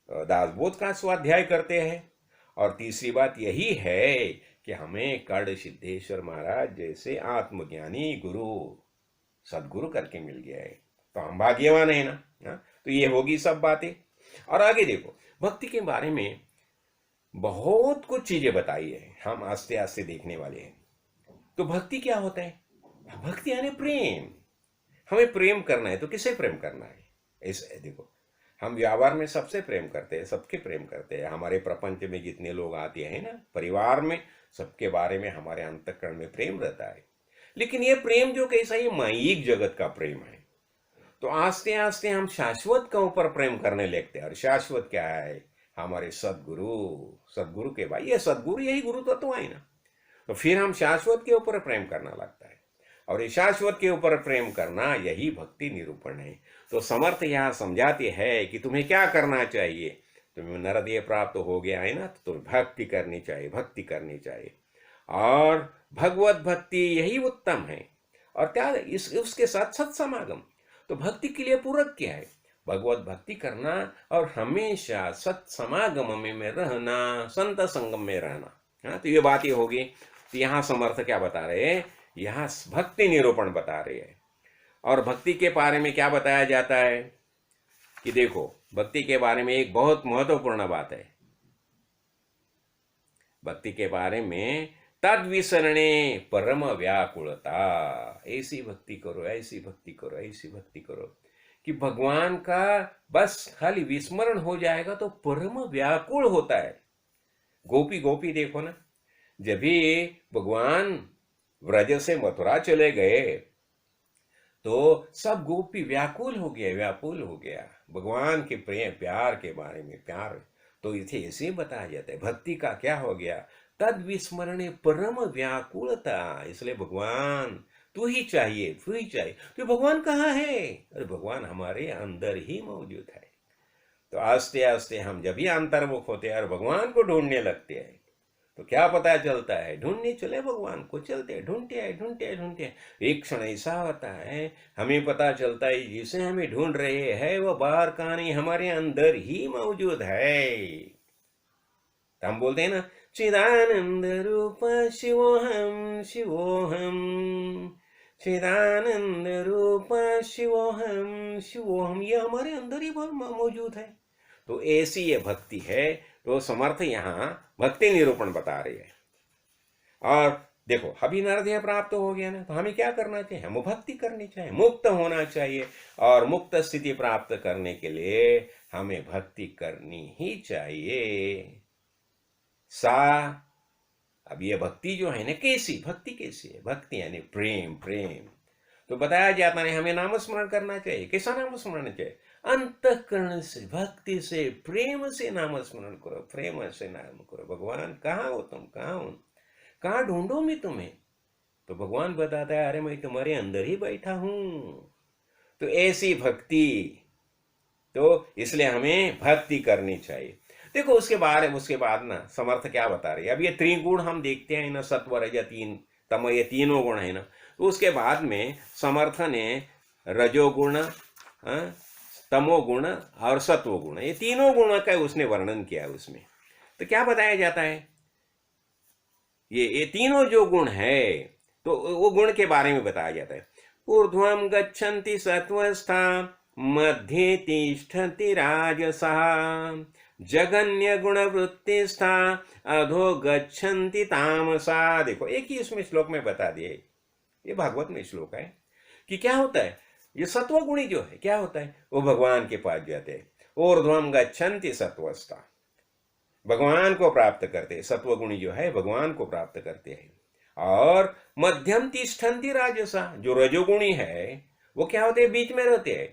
Speaker 1: दासबोध का स्वाध्याय करते हैं, और तीसरी बात यही है कि हमें कर्ण सिद्धेश्वर महाराज जैसे आत्मज्ञानी गुरु सदगुरु करके मिल गया है, तो हम भाग्यवान है ना। हाँ? तो ये होगी सब बातें। और आगे देखो, भक्ति के बारे में बहुत कुछ चीजें बताई है, हम आस्ते आस्ते देखने वाले हैं। तो भक्ति क्या होता है, भक्ति यानी प्रेम। हमें प्रेम करना है, तो किसे प्रेम करना है, ऐसे देखो, हम व्यवहार में सबसे प्रेम करते हैं, सबके प्रेम करते हैं, हमारे प्रपंच में जितने लोग आते हैं ना, परिवार में, सबके बारे में हमारे अंतःकरण में प्रेम रहता है। लेकिन ये प्रेम जो कैसा, ये मायिक जगत का प्रेम है। तो आस्ते आस्ते हम शाश्वत के ऊपर प्रेम करने लगते हैं, और शाश्वत क्या है, हमारे सदगुरु, सदगुरु के भाई, ये सदगुरु यही गुरु तत्व है ना। तो फिर हम शाश्वत के ऊपर प्रेम करना लगता है, और ये शाश्वत के ऊपर प्रेम करना यही भक्ति निरूपण है। तो समर्थ यहाँ समझाते हैं कि तुम्हें क्या करना चाहिए, तुम्हें नरदेह प्राप्त हो गया है ना, तो भक्ति करनी चाहिए, भक्ति करनी चाहिए। और भगवत भक्ति यही उत्तम है। और क्या इस उसके साथ सत्समागम। तो भक्ति के लिए पूरक क्या है? भगवत भक्ति करना और हमेशा सत्समागम में रहना, संत संगम में रहना। हाँ, तो ये बात ये होगी। तो यहाँ समर्थ क्या बता रहे हैं? यहाँ भक्ति निरूपण बता रहे हैं। और भक्ति के बारे में क्या बताया जाता है कि देखो, भक्ति के बारे में एक बहुत महत्वपूर्ण बात है। भक्ति के बारे में तद विसरणे परम व्याकुलता। ऐसी भक्ति करो, ऐसी भक्ति करो, ऐसी भक्ति करो कि भगवान का बस खाली विस्मरण हो जाएगा तो परम व्याकुल होता है। गोपी गोपी देखो ना, जब भी भगवान व्रज से मथुरा चले गए तो सब गोपी व्याकुल हो गया, व्याकुल हो गया भगवान के प्रेम प्यार के बारे में। प्यार तो इसे ऐसे बताया जाता है, भक्ति का क्या हो गया? तद विस्मरणे परम व्याकुलता। इसलिए भगवान तू ही चाहिए, तू ही चाहिए। तो भगवान कहाँ है? अरे भगवान हमारे अंदर ही मौजूद है। तो आस्ते आस्ते हम जब भी अंतर्मुख होते हैं और भगवान को ढूंढने लगते हैं तो क्या पता चलता है? ढूंढने चले भगवान को, चलते ढूंढते हैं, ढूंढते हैं, ढूंढते हैं। एक क्षण ऐसा होता है हमें पता चलता है जिसे हमें ढूंढ रहे हैं वो बाहर का नहीं, हमारे अंदर ही मौजूद है। तो हम बोलते हैं ना, चिदानंद रूप शिवोहम शिवोहम, चिदानंद रूप शिवोहम शिवोहम, ये हमारे अंदर ही मौजूद है। तो ऐसी ये भक्ति है। तो समर्थ यहाँ भक्ति निरूपण बता रही है। और देखो, अभी नरदेह प्राप्त हो गया ना, तो हमें क्या करना चाहिए? हमें भक्ति करनी चाहिए, मुक्त होना चाहिए। और मुक्त स्थिति प्राप्त करने के लिए हमें भक्ति करनी ही चाहिए। अब ये भक्ति जो है ना, कैसी भक्ति? कैसी है भक्ति? यानी प्रेम, प्रेम। तो बताया जाता है हमें नामस्मरण करना चाहिए। कैसा नामस्मरण चाहिए? अंतःकरण से, भक्ति से, प्रेम से नामस्मरण करो, प्रेम से नाम करो। भगवान कहाँ हो तुम? कहाँ हो? कहाँ ढूंढो मैं तुम्हें? तो भगवान बताता है, अरे मैं तुम्हारे अंदर ही बैठा हूं। तो ऐसी भक्ति, तो इसलिए हमें भक्ति करनी चाहिए। देखो उसके बाद ना समर्थ क्या बता रही है? अब ये त्रिगुण हम देखते हैं ना, सत्व रज तीन तम, ये तीनों गुण है ना। तो उसके बाद में समर्थ ने रजोगुण, तमोगुण और सत्वगुण, ये तीनों गुणों का उसने वर्णन किया है उसमें। तो क्या बताया जाता है? ये तीनों जो गुण है तो वो गुण के बारे में बताया जाता है। ऊर्ध्वं गच्छन्ति सत्वस्था, मध्ये तिष्ठन्ति राजसः, जगन्य गुण वृत्तिस्था, अधो गच्छन्ति तामसा। देखो, एक ही इसमें श्लोक में बता दिए, ये भागवत में श्लोक है कि क्या होता है। ये सत्वगुणी जो है क्या होता है? वो भगवान के पास जाते हैं। ऊर्ध्वं गच्छन्ति सत्वस्था, भगवान को प्राप्त करते हैं। सत्वगुणी जो है भगवान को प्राप्त करते हैं। और मध्यम तिष्ठन्ति राजसा, जो रजोगुणी है वो क्या होते हैं? बीच में रहते हैं।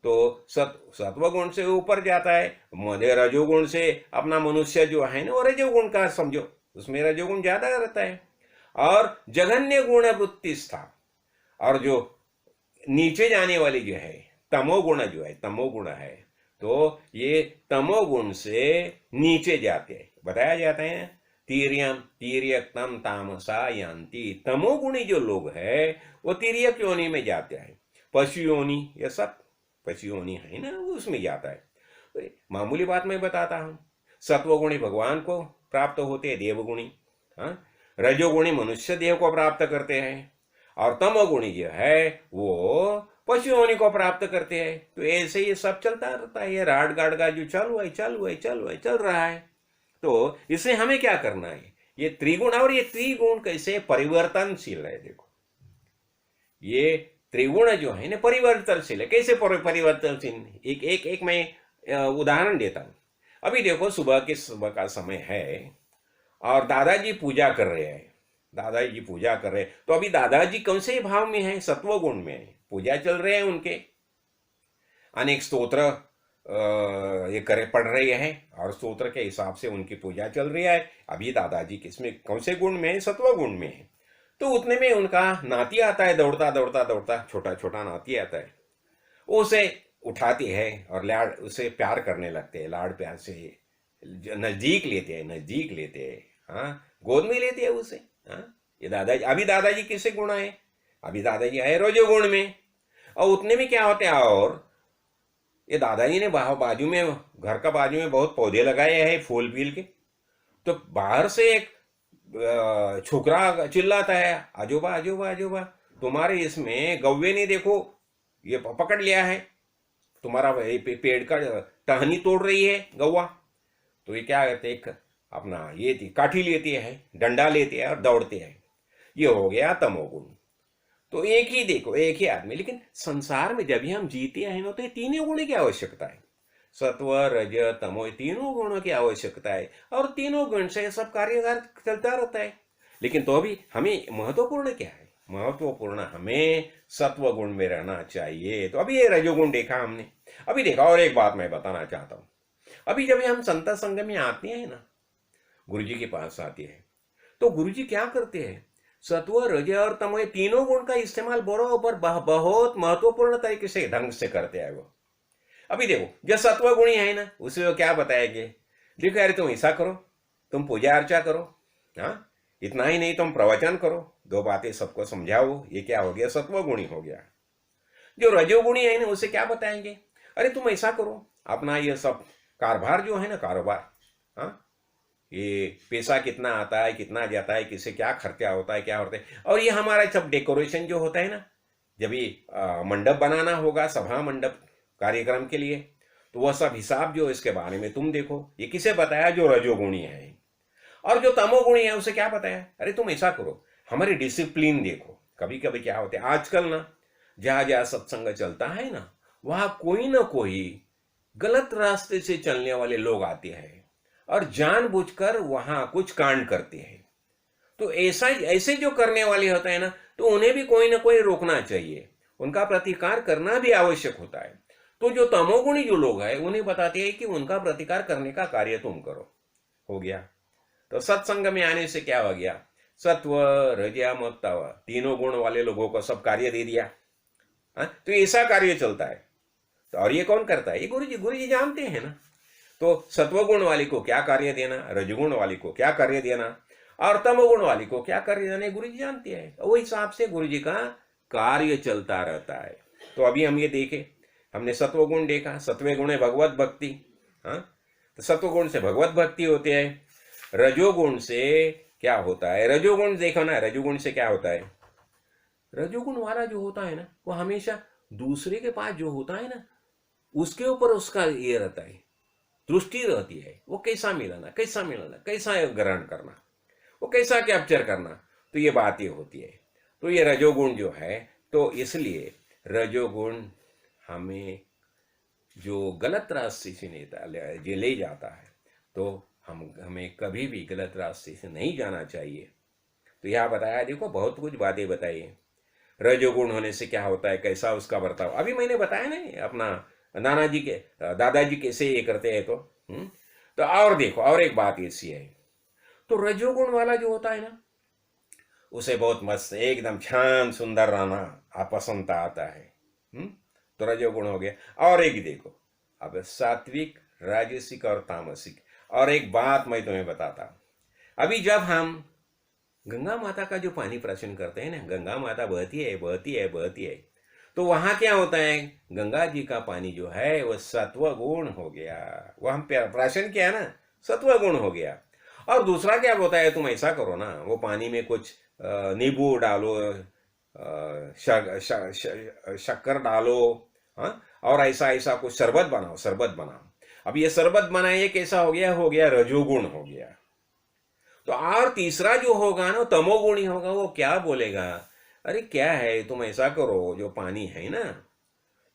Speaker 1: तो सत्वगुण से ऊपर जाता है, मध्य रजोगुण से अपना मनुष्य जो है ना वो रजोगुण का समझो, उसमें रजोगुण ज्यादा रहता है। और जघन्य गुण वृत्तिस्था, और जो नीचे जाने वाली जो है तमोगुण, जो है तमोगुण है, तो ये तमोगुण से नीचे जाते हैं। बताया जाता है तीर्यम तीर्यक्तम तामसा यान्ति, तमोगुणी जो लोग है वो तीर्यक योनि में जाते हैं। पशु योनि, ये सब पशु योनि है ना, उसमें जाता है। तो मामूली बात मैं बताता हूँ, सत्वगुणी भगवान को प्राप्त होते हैं, देवगुणी, रजोगुणी मनुष्य देह को प्राप्त करते हैं, और तमोगुणी जो है वो पशु योनि को प्राप्त करते हैं। तो ऐसे ये सब चलता रहता है, ये राड गाड़ का जो चल रहा है। तो इससे हमें क्या करना है? ये त्रिगुण, और ये त्रिगुण कैसे परिवर्तनशील है। देखो, ये त्रिगुण जो है ना परिवर्तनशील है। कैसे परिवर्तनशील? एक मैं उदाहरण देता हूं। अभी देखो, सुबह का समय है और दादाजी पूजा कर रहे हैं। दादाजी पूजा कर रहे हैं, तो अभी दादाजी कौन से भाव में है? सत्वगुण में है। पूजा चल रहे हैं उनके, अनेक स्तोत्र ये पढ़ रहे हैं और स्तोत्र के हिसाब से उनकी पूजा चल रही है। अभी दादाजी किसमें, कौन से गुण में है? सत्वगुण में है। तो उतने में उनका नाती आता है, दौड़ता दौड़ता दौड़ता, छोटा छोटा नाती आता है। उसे उठाते हैं और लाड़ उसे प्यार करने लगते हैं, लाड़ प्यार से नजदीक लेते हैं, नजदीक लेते हैं। हाँ, गोद में लेते हैं उसे। हाँ, ये दादाजी, अभी दादाजी किससे गुण आए? अभी दादाजी आए रजोगुण में। और उतने में क्या होते हैं, और ये दादाजी ने बाजू में, घर का बाजू में बहुत पौधे लगाए हैं फूल पील के। तो बाहर से एक छोकरा चिल्लाता है, आजोबा आजोबा आजोबा, तुम्हारे इसमें गौवे ने देखो ये पकड़ लिया है, तुम्हारा पेड़ का टहनी तोड़ रही है गौवा। तो ये क्या करते, एक अपना ये काठी लेती है, डंडा लेते हैं और दौड़ते हैं। ये हो गया तमोगुण। तो एक ही देखो, एक ही आदमी, लेकिन संसार में जब भी हम जीते हैं ना, तो ये तीनों गुण की आवश्यकता है। सत्व रज तमो, तीनों गुणों की आवश्यकता है, और तीनों गुण से सब कार्य चलता रहता है। लेकिन तो भी हमें महत्वपूर्ण क्या है? महत्वपूर्ण हमें सत्व गुण में रहना चाहिए। तो अभी ये रजोगुण देखा हमने। अभी देखा, और एक बात मैं बताना चाहता हूं। अभी जब हम संत संग में आते हैं ना, गुरुजी के पास आते हैं, तो गुरुजी क्या करते हैं? सत्व रज और तमो, तीनों गुण का इस्तेमाल बरोबर बहुत महत्वपूर्ण तरीके से ढंग से करते हैं वो। अभी देखो, जो सत्व गुणी है ना, उसे वो क्या बताएंगे? देखो यार, तुम ऐसा करो, तुम पूजा अर्चा करो। हाँ, इतना ही नहीं, तुम प्रवचन करो, 2 बातें सबको समझाओ। ये क्या हो गया? सत्व गुणी हो गया। जो रजोगुणी है ना, उसे क्या बताएंगे? अरे तुम ऐसा करो, अपना ये सब कारोबार जो है ना, कारोबार, हाँ, ये पैसा कितना आता है, कितना जाता है, किसे क्या खर्चा होता है, क्या होता है, और ये हमारा सब डेकोरेशन जो होता है ना, जब ये मंडप बनाना होगा, सभा मंडप कार्यक्रम के लिए, तो वह सब हिसाब जो इसके बारे में तुम देखो। ये किसे बताया? जो रजोगुणी है। और जो तमोगुणी है उसे क्या बताया? अरे तुम ऐसा करो, हमारी डिसिप्लिन देखो। कभी कभी क्या होता है, आजकल ना जहां जहां सत्संग चलता है ना, वहां कोई ना कोई गलत रास्ते से चलने वाले लोग आते हैं और जानबूझकर वहां कुछ कांड करते हैं। तो ऐसा ऐसे जो करने वाले होते हैं ना, तो उन्हें भी कोई ना कोई रोकना चाहिए, उनका प्रतिकार करना भी आवश्यक होता है। तो जो तमोगुणी जो लोग हैं, उन्हें बताते हैं कि उनका प्रतिकार करने का कार्य तुम करो। हो गया। तो सत्संग में आने से क्या हो गया? सत्व रजा तव, तीनों गुण वाले लोगों को सब कार्य दे दिया। तो ऐसा कार्य चलता है। तो और ये कौन करता है? ये गुरुजी जानते हैं ना। तो सत्वगुण वाली को क्या कार्य देना, रजगुण वाली को क्या कार्य देना, और तमोगुण वाली को क्या कार्य देना, गुरुजी जानते हैं। वो हिसाब से गुरुजी का कार्य चलता रहता है। तो अभी हम ये देखे, हमने सत्वगुण देखा। सत्वे गुण है भगवत भक्ति। हाँ, तो सत्वगुण से भगवत भक्ति होते हैं। रजोगुण से क्या होता है? रजोगुण देखो ना, रजोगुण से क्या होता है? रजोगुण वाला जो होता है ना, वो हमेशा दूसरे के पास जो होता है ना, उसके ऊपर उसका ये रहता है, दृष्टि रहती है। वो कैसा मिलाना, कैसा मिलाना, कैसा ग्रहण करना, वो कैसा कैप्चर करना, तो ये बात ये होती है। तो ये रजोगुण जो है, तो इसलिए रजोगुण हमें जो गलत रास्ते से ले जाता है, तो हमें कभी भी गलत रास्ते से नहीं जाना चाहिए। तो यह बताया, देखो बहुत कुछ बातें बताई हैं। रजोगुण होने से क्या होता है, कैसा उसका बर्ताव, अभी मैंने बताया ना अपना नानाजी के दादाजी कैसे ये करते हैं। तो और देखो, और एक बात ऐसी है, तो रजोगुण वाला जो होता है ना, उसे बहुत मस्त एकदम शांत सुंदर रहना पसंद आता है। तो रजोगुण हो गया। और एक देखो, अब सात्विक, राजसिक और तामसिक। और एक बात मैं तुम्हें बताता हूं, अभी जब हम गंगा माता का जो पानी प्राशन करते हैं ना, गंगा माता बहती है बहती है बहती है, तो वहां क्या होता है? गंगा जी का पानी जो है वो सत्व गुण हो गया। वो हम प्राशन किया ना, सत्व गुण हो गया। और दूसरा क्या होता है? तुम ऐसा करो ना, वो पानी में कुछ नींबू डालो, शक्कर डालो, हाँ, और ऐसा ऐसा कुछ शरबत बनाओ, शरबत बनाओ। अब ये शरबत बनाइए, कैसा हो गया? हो गया रजोगुण हो गया। तो और तीसरा जो होगा ना, तमोगुणी होगा, वो क्या बोलेगा? अरे क्या है, तुम ऐसा करो, जो पानी है ना,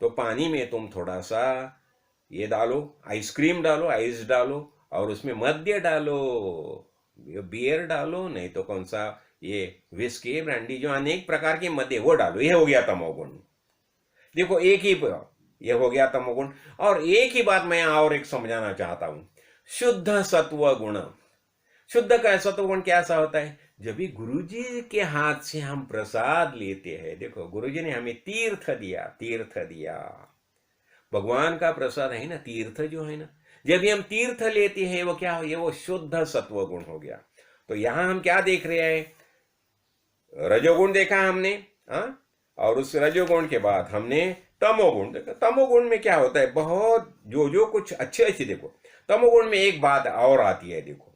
Speaker 1: तो पानी में तुम थोड़ा सा ये डालो, आइसक्रीम डालो, आइस डालो, और उसमें मद्य डालो, बियर डालो, नहीं तो कौन सा ये विस्की ब्रांडी, जो अनेक प्रकार के मद्य, वो डालो। ये हो गया तमोगुण। देखो, एक ही ये हो गया तमोगुण। और एक ही बात मैं और एक समझाना चाहता हूं, शुद्ध सत्व गुण। शुद्ध का सत्व गुण कैसा होता है? जब भी गुरुजी के हाथ से हम प्रसाद लेते हैं, देखो गुरुजी ने हमें तीर्थ दिया, तीर्थ दिया, भगवान का प्रसाद है ना, तीर्थ जो है ना, जब भी हम तीर्थ लेते हैं वो क्या हो गया, वो शुद्ध सत्व गुण हो गया। तो यहां हम क्या देख रहे हैं, रजोगुण देखा हमने, हाँ, और उस रजोगुण के बाद हमने तमोगुण देखा। तमोगुण में क्या होता है, बहुत जो कुछ अच्छे अच्छे, देखो तमोगुण में एक बात और आती है, देखो,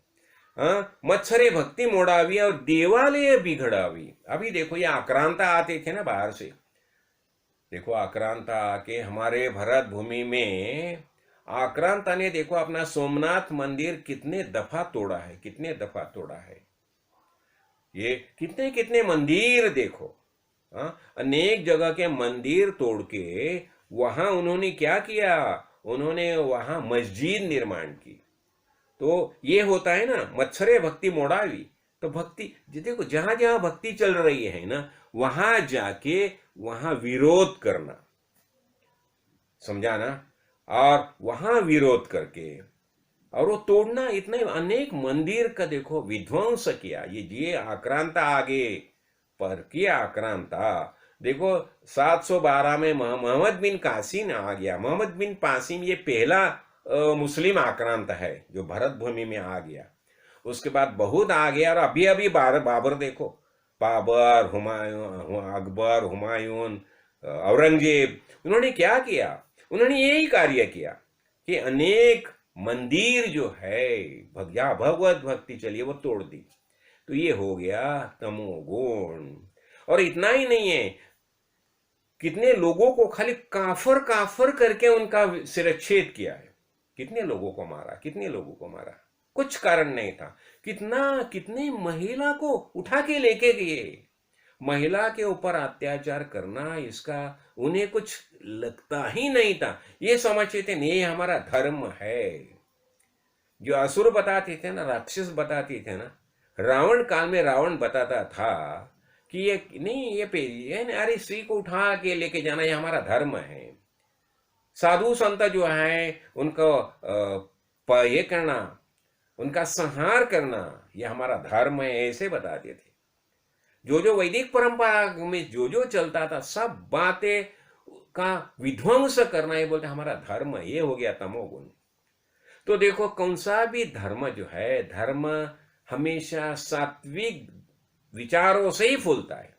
Speaker 1: हाँ, मत्सरे भक्ति मोड़ावी और देवालय बिगड़ावी। अभी देखो ये आक्रांता आते थे ना बाहर से, देखो आक्रांता आके हमारे भरत भूमि में, आक्रांता ने देखो अपना सोमनाथ मंदिर कितने दफा तोड़ा है, कितने दफा तोड़ा है, ये कितने कितने मंदिर देखो, हाँ, अनेक जगह के मंदिर तोड़ के वहां उन्होंने क्या किया, उन्होंने वहां मस्जिद निर्माण की। तो ये होता है ना, मत्सरे भक्ति मोड़ावी। तो भक्ति देखो, जहां जहां भक्ति चल रही है ना, वहां जाके वहां विरोध करना, समझा ना, और वहां विरोध करके और वो तोड़ना, इतने अनेक मंदिर का देखो विध्वंस किया। ये आक्रांता आगे पर किया आक्रांता, देखो 712 में मोहम्मद बिन कासिम आ गया। मोहम्मद बिन कासिम ये पहला मुस्लिम आक्रांत है जो भरत भूमि में आ गया। उसके बाद बहुत आ गया, और अभी अभी बाबर देखो, बाबर, हुमायूं, अकबर, हुमायूं, औरंगजेब, उन्होंने क्या किया, उन्होंने यही कार्य किया कि अनेक मंदिर जो है भगवत भक्ति चलिए वो तोड़ दी। तो ये हो गया तमोगुण। और इतना ही नहीं है, कितने लोगों को खाली काफर काफर करके उनका सिरच्छेद किया है, कितने लोगों को मारा, कितने लोगों को मारा, कुछ कारण नहीं था। कितना कितने महिला को उठा के लेके गए, महिला के ऊपर अत्याचार करना, इसका उन्हें कुछ लगता ही नहीं था। ये समझते थे नहीं, ये हमारा धर्म है। जो असुर बताते थे ना, राक्षस बताते थे ना, रावण काल में रावण बताता था कि ये नहीं, ये अरे स्त्री को उठा के लेके जाना ये हमारा धर्म है। साधु संत जो है उनको ये करना, उनका संहार करना ये हमारा धर्म है, ऐसे बताते थे। जो वैदिक परंपरा में जो चलता था, सब बातें का विध्वंस करना, ये बोलते हमारा धर्म, ये हो गया तमोगुण। तो देखो कौन सा भी धर्म जो है, धर्म हमेशा सात्विक विचारों से ही फूलता है।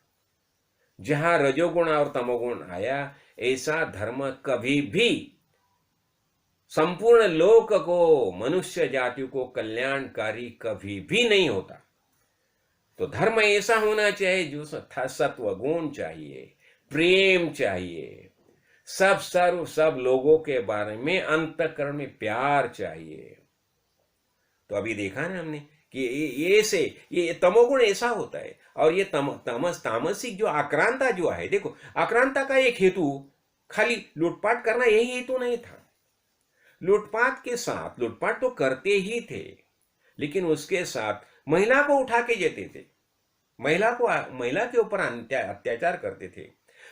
Speaker 1: जहां रजोगुण और तमोगुण आया, ऐसा धर्म कभी भी संपूर्ण लोक को, मनुष्य जाति को कल्याणकारी कभी भी नहीं होता। तो धर्म ऐसा होना चाहिए जो सत्व गुण चाहिए, प्रेम चाहिए, सब लोगों के बारे में अंतःकरण में प्यार चाहिए। तो अभी देखा ना हमने कि ये तमोगुण ऐसा होता है। और ये तामसिक जो आक्रांता जो है, देखो आक्रांता का एक हेतु खाली लूटपाट करना, यही हेतु नहीं था। लूटपाट के साथ, लूटपाट तो करते ही थे, लेकिन उसके साथ महिला को उठा के जेते थे, महिला के ऊपर अत्याचार करते थे।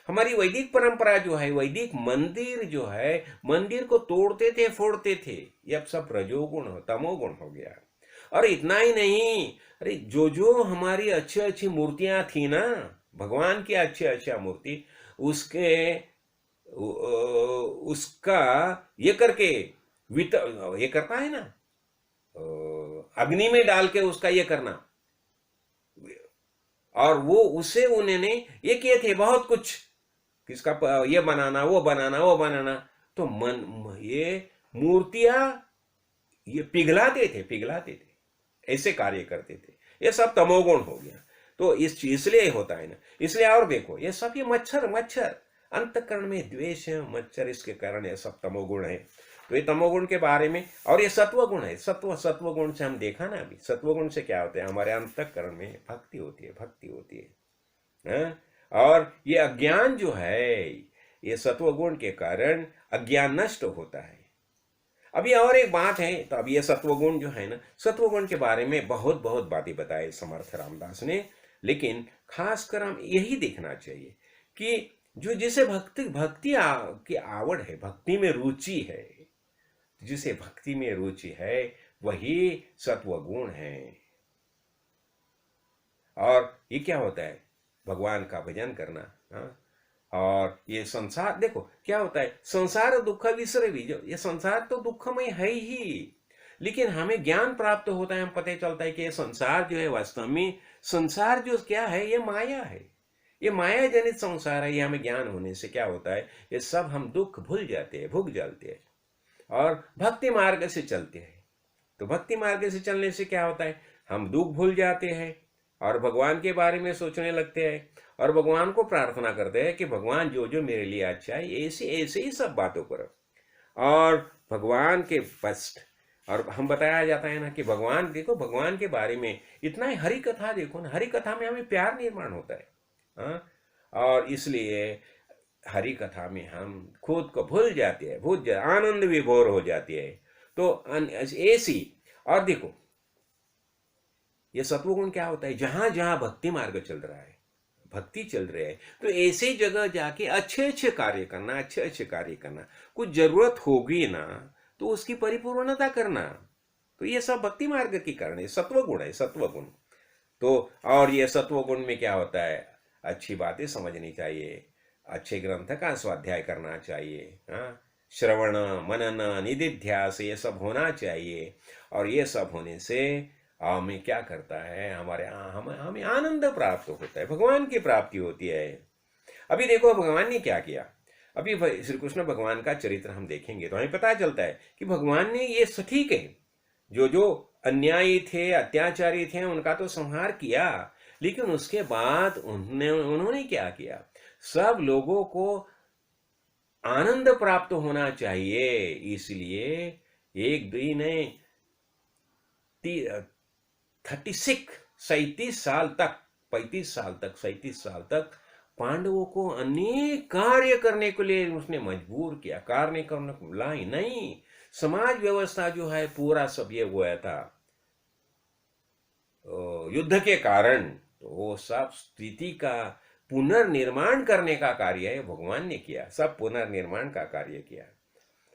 Speaker 1: हमारी वैदिक परंपरा जो है, वैदिक मंदिर जो है, मंदिर को तोड़ते थे, फोड़ते थे। ये अब सब रजोगुण तमोगुण हो गया। और इतना ही नहीं, अरे जो हमारी अच्छी अच्छी मूर्तियां थी ना, भगवान की अच्छी अच्छा मूर्ति, उसका ये करके ये करता है ना, अग्नि में डाल के उसका ये करना, और वो उसे उन्होंने ये किए थे बहुत कुछ, किसका ये बनाना, वो बनाना, वो बनाना। तो ये मूर्तियां ये पिघलाते थे, ऐसे कार्य करते थे। ये सब तमोगुण हो गया। तो इसलिए होता है ना, इसलिए। और देखो ये सब ये मच्छर अंतःकरण में द्वेष है, मच्छर, इसके कारण ये सब तमोगुण है। तो ये तमोगुण के बारे में। और ये सत्वगुण है, सत्वगुण से हम देखा ना अभी, सत्वगुण से क्या होता है, हमारे अंतःकरण में भक्ति होती है, हाँ? और ये अज्ञान जो है, ये सत्वगुण के कारण अज्ञान नष्ट होता है। अभी और एक बात है, तो अब ये सत्वगुण जो है ना, सत्वगुण के बारे में बहुत बहुत बातें बताए समर्थ रामदास ने, लेकिन खासकर हम यही देखना चाहिए कि जो जिसे भक्ति की आवड़ है, भक्ति में रुचि है, जिसे भक्ति में रुचि है वही सत्वगुण है। और ये क्या होता है, भगवान का भजन करना, हाँ? और ये संसार देखो क्या होता है, संसार दुख विसरे भी, जो ये संसार तो दुखमय है ही, लेकिन हमें ज्ञान प्राप्त होता है, हम पता चलता है कि ये संसार जो है वास्तव में, संसार जो क्या है ये माया है, ये माया जनित संसार है। ये हमें ज्ञान होने से क्या होता है, ये सब हम दुख भूल जाते हैं, भूल जाते हैं और भक्ति मार्ग से चलते हैं। तो भक्ति मार्ग से चलने से क्या होता है, हम दुख भूल जाते हैं और भगवान के बारे में सोचने लगते हैं और भगवान को प्रार्थना करते हैं कि भगवान जो जो मेरे लिए अच्छा है ऐसे ऐसे ही सब बातों करो। और भगवान के फर्स्ट, और हम बताया जाता है ना कि भगवान देखो, भगवान के बारे में इतना ही हरि कथा देखो ना, हरि कथा में हमें प्यार निर्माण होता है। हाँ, और इसलिए हरि कथा में हम खुद को भूल जाते हैं, आनंद विभोर हो जाती है। तो ऐसी, और देखो ये सत्वगुण क्या होता है, जहां जहां भक्ति मार्ग चल रहा है, भक्ति चल रही है, तो ऐसी जगह जाके अच्छे अच्छे कार्य करना, अच्छे अच्छे कार्य करना, कुछ जरूरत होगी ना तो उसकी परिपूर्णता करना, तो ये सब भक्ति मार्ग के कारण है, सत्वगुण है, सत्वगुण। तो और ये सत्वगुण में क्या होता है, अच्छी बातें समझनी चाहिए, अच्छे ग्रंथ का स्वाध्याय करना चाहिए, हाँ, श्रवण मनन निधिध्यास ये सब होना चाहिए। और ये सब होने से हमें क्या करता है, हमें आनंद प्राप्त होता है, भगवान की प्राप्ति होती है। अभी देखो भगवान ने क्या किया, अभी श्री कृष्ण भगवान का चरित्र हम देखेंगे तो हमें पता चलता है कि भगवान ने ये ठीक है, जो जो अन्यायी थे, अत्याचारी थे, उनका तो संहार किया, लेकिन उसके बाद उन्होंने क्या किया, सब लोगों को आनंद प्राप्त होना चाहिए, इसलिए एक दिन 37 साल तक, 37 साल तक पांडवों को अनेक कार्य करने के लिए उसने मजबूर किया, कार्य करने को लाई नहीं, समाज व्यवस्था जो है पूरा सब ये हुआ था युद्ध के कारण, तो वो सब स्थिति का पुनर्निर्माण करने का कार्य है भगवान ने किया, सब पुनर्निर्माण का कार्य किया।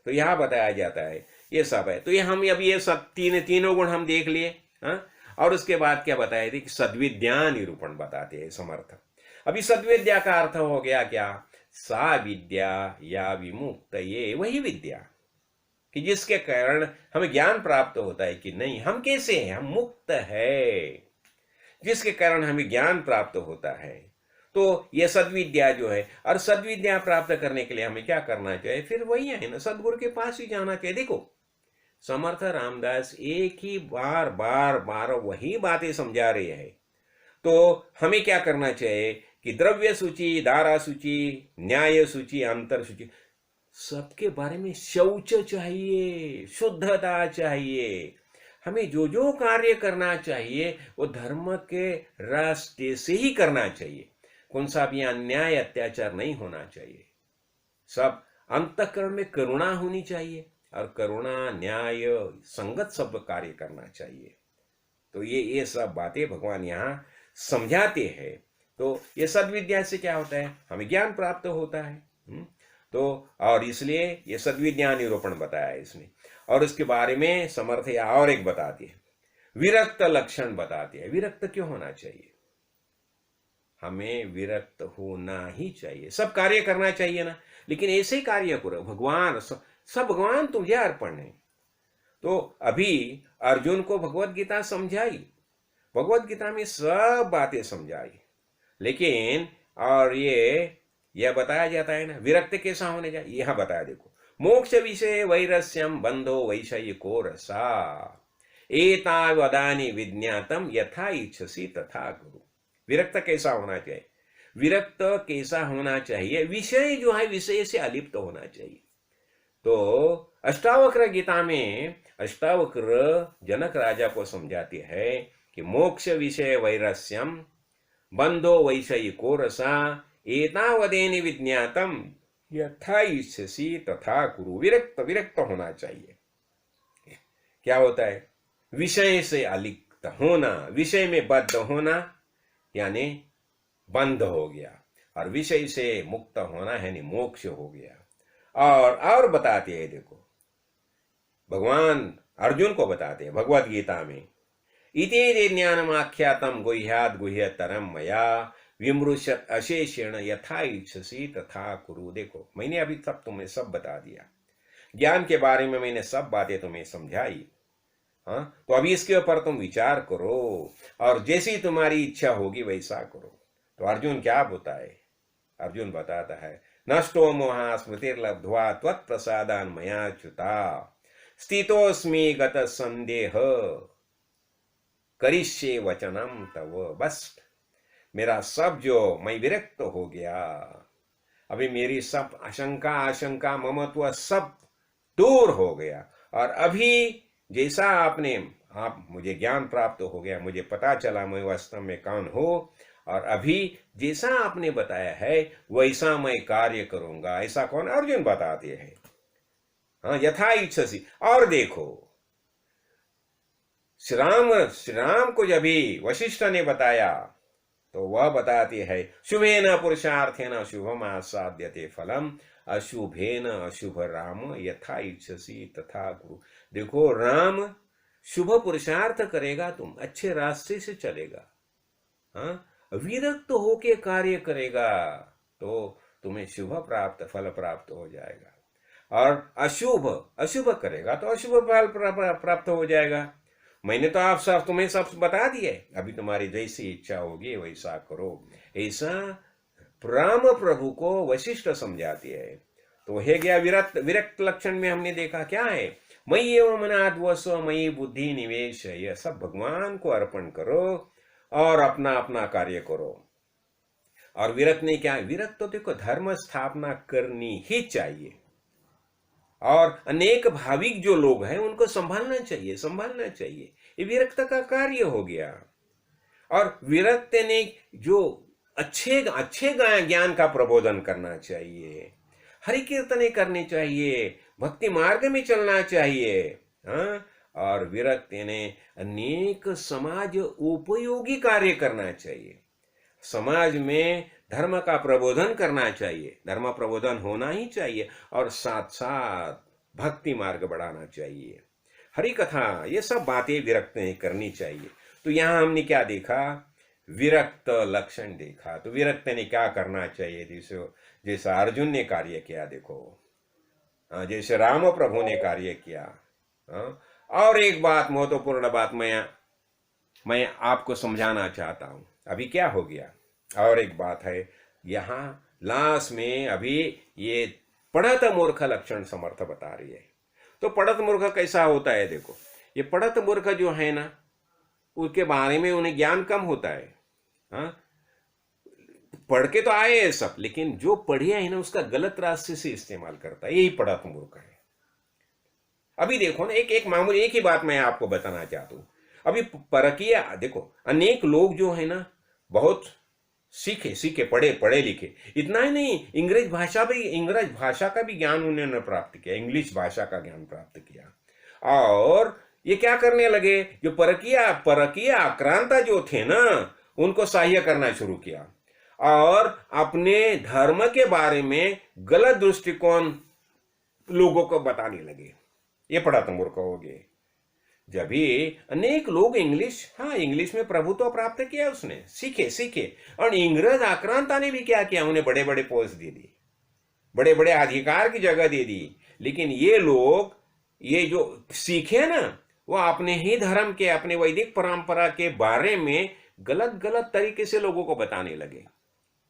Speaker 1: तो यहां बताया जाता है ये सब है। तो ये हम अभी ये सब तीनों गुण हम देख लिए, हाँ। और उसके बाद क्या बताया थी कि सद्विद्या निरूपण बताते हैं समर्थ। अभी सद्विद्या का अर्थ हो गया क्या, सा विद्या या विमुक्त, ये वही विद्या कि जिसके कारण हमें ज्ञान प्राप्त होता है कि नहीं हम कैसे हैं, हम मुक्त है, जिसके कारण हमें ज्ञान प्राप्त होता है। तो यह सद्विद्या जो है, और सद्विद्या प्राप्त करने के लिए हमें क्या करना चाहिए, फिर वही है ना, सदगुरु के पास ही जाना चाहिए। देखो समर्थ रामदास एक ही बार बार बार वही बातें समझा रहे हैं। तो हमें क्या करना चाहिए कि द्रव्य सूची, धारा सूची, न्याय सूची, अंतर सूची, सबके बारे में शौच चाहिए, शुद्धता चाहिए। हमें जो जो कार्य करना चाहिए वो धर्म के रास्ते से ही करना चाहिए, कौन सा भी अन्याय अत्याचार नहीं होना चाहिए। सब अंतःकरण में करुणा होनी चाहिए, और करुणा न्याय संगत सब कार्य करना चाहिए। तो ये सब बातें भगवान यहाँ समझाते हैं। तो ये सद्विद्या से क्या होता है, हमें ज्ञान प्राप्त होता है। तो और इसलिए ये सद्विद्या निरूपण बताया है इसमें। और उसके बारे में समर्थ या और एक बताती है, विरक्त लक्षण बताती है। विरक्त क्यों होना चाहिए, हमें विरक्त होना ही चाहिए, सब कार्य करना चाहिए ना, लेकिन ऐसे कार्य करो भगवान, सब भगवान तुझे अर्पण है। तो अभी अर्जुन को भगवत गीता समझाई, भगवत गीता में सब बातें समझाई, लेकिन और यह बताया जाता है ना विरक्त कैसा होने जाए, यह बताया देखो, मोक्ष विषय वैरस्यम बंधो वैषयिको रसा एतावदानि विज्ञातम यथा इच्छसि तथा गुरु। विरक्त कैसा होना चाहिए, विरक्त कैसा होना चाहिए, विषय जो है विषय से अलिप्त होना चाहिए। तो अष्टावक्र गीता में अष्टावक्र जनक राजा को समझाते हैं कि मोक्ष विषय वैरस्यम बंधो वैषयिको रसा एतावदेन विज्ञातम यथा इच्छसि तथा कुरु। विरक्त विरक्त होना चाहिए। क्या होता है, विषय से अलिप्त होना, विषय में बद्ध होना यानी बंध हो गया, और विषय से मुक्त होना यानी मोक्ष हो गया। और बताते हैं देखो, भगवान अर्जुन को बताते हैं भगवत गीता में, इति ज्ञानम आख्यातम गुह्याद गुह्यतरम मया विमृशत अशेषेण यथा इच्छसी तथा कुरु। देखो मैंने अभी तक तुम्हें सब बता दिया, ज्ञान के बारे में मैंने सब बातें तुम्हें समझाई। हाँ, तो अभी इसके ऊपर तुम विचार करो और जैसी तुम्हारी इच्छा होगी वैसा करो। तो अर्जुन क्या बताए? अर्जुन बताता है, नष्टो मोहा स्मृतिर्लब्ध्वा त्वत्प्रसादान् मया च्युता स्थितोस्मि गत संदेह करिष्ये वचनम तव। बस मेरा सब जो मैं विरक्त हो गया, अभी मेरी सब आशंका आशंका ममत्व सब दूर हो गया, और अभी जैसा आप मुझे ज्ञान प्राप्त हो गया, मुझे पता चला मैं वास्तव में कौन हो, और अभी जैसा आपने बताया है वैसा मैं कार्य करूंगा। ऐसा कौन? अर्जुन बताते हैं। हाँ, यथा इच्छसी। और देखो श्री राम को जब भी वशिष्ठ ने बताया तो वह बताती है, शुभेन पुरुषार्थेन शुभम आसाद्यते फलम अशुभेन अशुभ राम यथा इच्छसी तथा कुरु। देखो राम शुभ पुरुषार्थ करेगा, तुम अच्छे रास्ते से चलेगा, हाँ, विरक्त होके कार्य करेगा तो तुम्हें शुभ प्राप्त फल प्राप्त हो जाएगा, और अशुभ अशुभ करेगा तो अशुभ फल प्राप्त हो जाएगा। मैंने तो आप सब तुम्हें सब बता दिए, अभी तुम्हारी जैसी इच्छा होगी वैसा करो। ऐसा राम प्रभु को वशिष्ठ समझाती है। तो है गया विरक्त। विरक्त लक्षण में हमने देखा क्या है, मयि एव मनाद्वस्व मयि बुद्धि निवेश। यह सब भगवान को अर्पण करो और अपना अपना कार्य करो। और विरक्त ने क्या? विरक्त तो देखो धर्म स्थापना करनी ही चाहिए, और अनेक भाविक जो लोग हैं उनको संभालना चाहिए, संभालना चाहिए। ये विरक्त का कार्य हो गया। और विरक्त ने जो अच्छे अच्छे ज्ञान का प्रबोधन करना चाहिए, हरि कीर्तने करनी चाहिए, भक्ति मार्ग में चलना चाहिए। हाँ, और विरक्त ने अनेक समाज उपयोगी कार्य करना चाहिए, समाज में धर्म का प्रबोधन करना चाहिए, धर्म प्रबोधन होना ही चाहिए, और साथ साथ भक्ति मार्ग बढ़ाना चाहिए, हरि कथा, ये सब बातें विरक्त ने करनी चाहिए। तो यहाँ हमने क्या देखा? विरक्त लक्षण देखा। तो विरक्त ने क्या करना चाहिए? जैसा अर्जुन ने कार्य किया, देखो जैसे राम प्रभु ने कार्य किया। और एक बात, महत्वपूर्ण बात मैं आपको समझाना चाहता हूं। अभी क्या हो गया? और एक बात है यहाँ लास्ट में, अभी ये पढ़त मूर्ख लक्षण समर्थ बता रही है। तो पढ़त मूर्ख कैसा होता है? देखो ये पढ़त मूर्ख जो है ना, उसके बारे में उन्हें ज्ञान कम होता है। हाँ, पढ़ के तो आए हैं सब, लेकिन जो पढ़िया है ना उसका गलत रास्ते से इस्तेमाल करता है, यही पढ़त मूर्ख है। अभी देखो ना, एक मामूली एक ही बात मैं आपको बताना चाहता हूं। अभी परकीय देखो, अनेक लोग जो है ना बहुत सीखे पढ़े लिखे, इतना ही नहीं, अंग्रेज भाषा का भी ज्ञान उन्होंने प्राप्त किया, इंग्लिश भाषा का ज्ञान प्राप्त किया। और ये क्या करने लगे, जो परकीय आक्रांता जो थे ना उनको सहाय्य करना शुरू किया, और अपने धर्म के बारे में गलत दृष्टिकोण लोगों को बताने लगे। ये पढ़त मूर्ख हो गए। जब भी अनेक लोग इंग्लिश में प्रभुत्व प्राप्त किया, उसने सीखे, और इंग्रज आक्रांता ने भी क्या किया, उन्हें बड़े बड़े पोस्ट दे दी, बड़े बड़े अधिकार की जगह दे दी। लेकिन ये लोग ये जो सीखे ना, वो अपने ही धर्म के, अपने वैदिक परंपरा के बारे में गलत तरीके से लोगों को बताने लगे।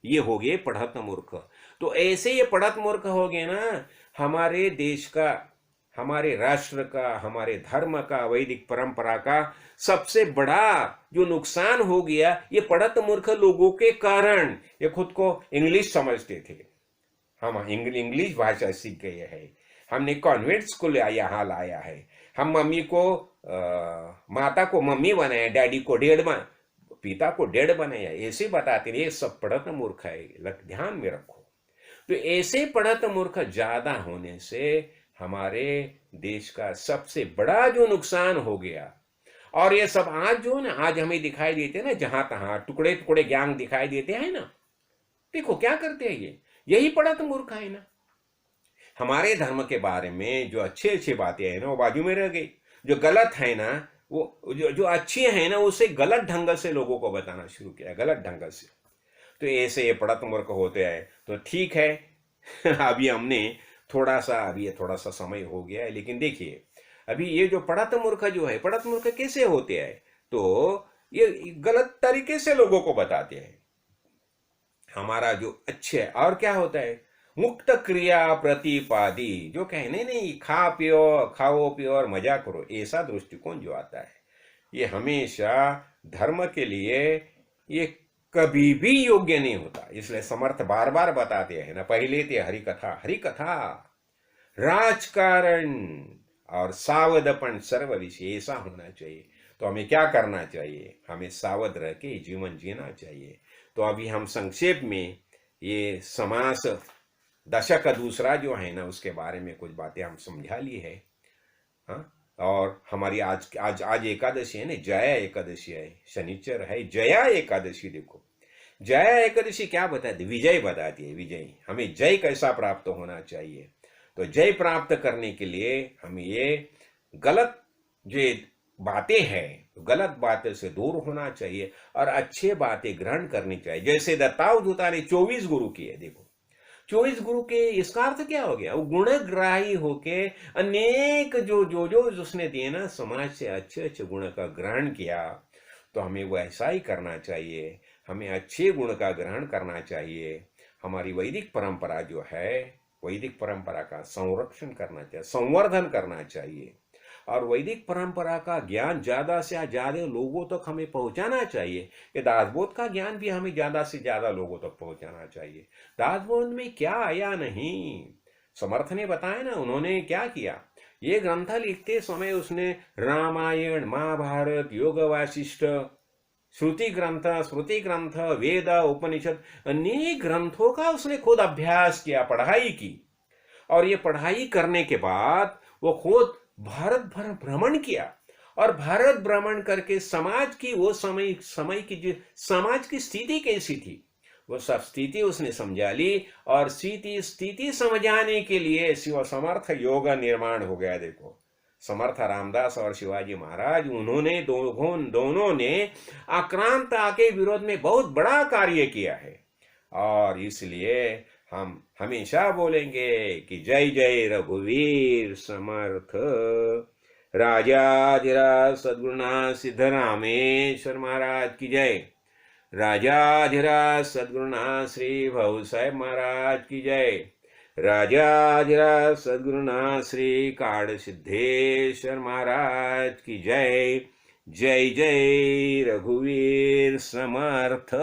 Speaker 1: ये हो गए पढ़त मूर्ख। तो ऐसे ये पढ़त मूर्ख हो गए ना, हमारे देश का, हमारे राष्ट्र का, हमारे धर्म का, वैदिक परंपरा का सबसे बड़ा जो नुकसान हो गया, ये पढ़त मूर्ख लोगों के कारण। ये खुद को इंग्लिश समझते थे, हम इंग्लिश भाषा सीख गए हैं, हमने कॉन्वेंट स्कूल यहाँ लाया है, हम मम्मी को माता को मम्मी बनाया, डैडी को पिता को डैड बनाया, ऐसे बताते रहे। सब पढ़त मूर्ख है, ध्यान में रखो। तो ऐसे पढ़त मूर्ख ज्यादा होने से हमारे देश का सबसे बड़ा जो नुकसान हो गया। और ये सब आज जो ना, आज हमें दिखाई देते ना, जहां तहां टुकड़े टुकड़े ज्ञान दिखाई देते हैं ना, देखो क्या करते हैं यही पढ़त मूर्ख है ना। हमारे धर्म के बारे में जो अच्छी बातें हैं ना वो बाजू में रह गई, जो गलत है ना वो जो अच्छी है ना उसे गलत ढंग से लोगों को बताना शुरू किया, गलत ढंग से। तो ऐसे ये पढ़त मूर्ख होते हैं। तो ठीक है अभी हमने अभी ये थोड़ा सा समय हो गया है, लेकिन देखिए अभी ये जो पढ़त मूर्ख जो है, पढ़त मूर्ख कैसे होते हैं, तो ये गलत तरीके से लोगों को बताते हैं। हमारा जो अच्छे और क्या होता है, मुक्त क्रिया प्रतिपादी, जो कहने नहीं खा पियो, खाओ पियो और मजा करो, ऐसा दृष्टिकोण जो आता है, ये हमेशा धर्म के लिए ये कभी भी योग्य नहीं होता। इसलिए समर्थ बार बार बताते हैं ना, पहले थे हरिकथा, हरिकथा राजकारण और सावधपन सर्व विषय, ऐसा होना चाहिए। तो हमें क्या करना चाहिए, हमें सावध रह के जीवन जीना चाहिए। तो अभी हम संक्षेप में ये समास दशक दूसरा जो है ना, उसके बारे में कुछ बातें हम समझा ली है। हाँ, और हमारी आज आज आज एकादशी है ना, जया एकादशी है, शनिचर है, जया एकादशी। देखो जया एकादशी क्या बताती है, विजय बताती है। विजय, हमें जय कैसा प्राप्त होना चाहिए। तो जय प्राप्त करने के लिए हमें ये गलत जो बातें हैं, गलत बातें से दूर होना चाहिए और अच्छे बातें ग्रहण करनी चाहिए। जैसे दत्तावधूता ने 24 गुरु किए, देखो 24 गुरु के, इसका अर्थ क्या हो गया, वो गुणग्राही होके अनेक जो उसने दिए ना, समाज से अच्छे अच्छे गुण का ग्रहण किया। तो हमें वो ऐसा ही करना चाहिए, हमें अच्छे गुण का ग्रहण करना चाहिए। हमारी वैदिक परंपरा जो है, वैदिक परंपरा का संरक्षण करना चाहिए, संवर्धन करना चाहिए। और वैदिक परंपरा का ज्ञान ज़्यादा से ज़्यादा लोगों तक हमें पहुंचाना चाहिए। ये दासबोध का ज्ञान भी हमें ज़्यादा से ज़्यादा लोगों तक पहुंचाना चाहिए। दासबोध में क्या आया नहीं, समर्थ ने बताया ना, उन्होंने क्या किया। ये ग्रंथ लिखते समय उसने रामायण, महाभारत, योग वासिष्ठ, श्रुति ग्रंथ, वेद, उपनिषद, अनेक ग्रंथों का उसने खुद अभ्यास किया, पढ़ाई की। और ये पढ़ाई करने के बाद वो खुद भारत भर भ्रमण किया। और भारत भ्रमण करके समाज की, वो समय की जो समाज की स्थिति कैसी थी, वो सब स्थिति उसने समझा ली। और स्थिति समझाने के लिए शिव समर्थ योग निर्माण हो गया। देखो समर्थ रामदास और शिवाजी महाराज, उन्होंने दोनों ने आक्रांता के विरोध में बहुत बड़ा कार्य किया है। और इसलिए हम हमेशा बोलेंगे कि जय जय रघुवीर समर्थ। राजाधिराज सद्गुरुनाथ सिद्धरामेश्वर महाराज की जय। राजाधिराज सद्गुरुनाथ श्री भव साहेब महाराज की जय। राजाधिराज सद्गुरुनाथ श्री काड़ सिद्धेश्वर महाराज की जय। जय जय रघुवीर समर्थ।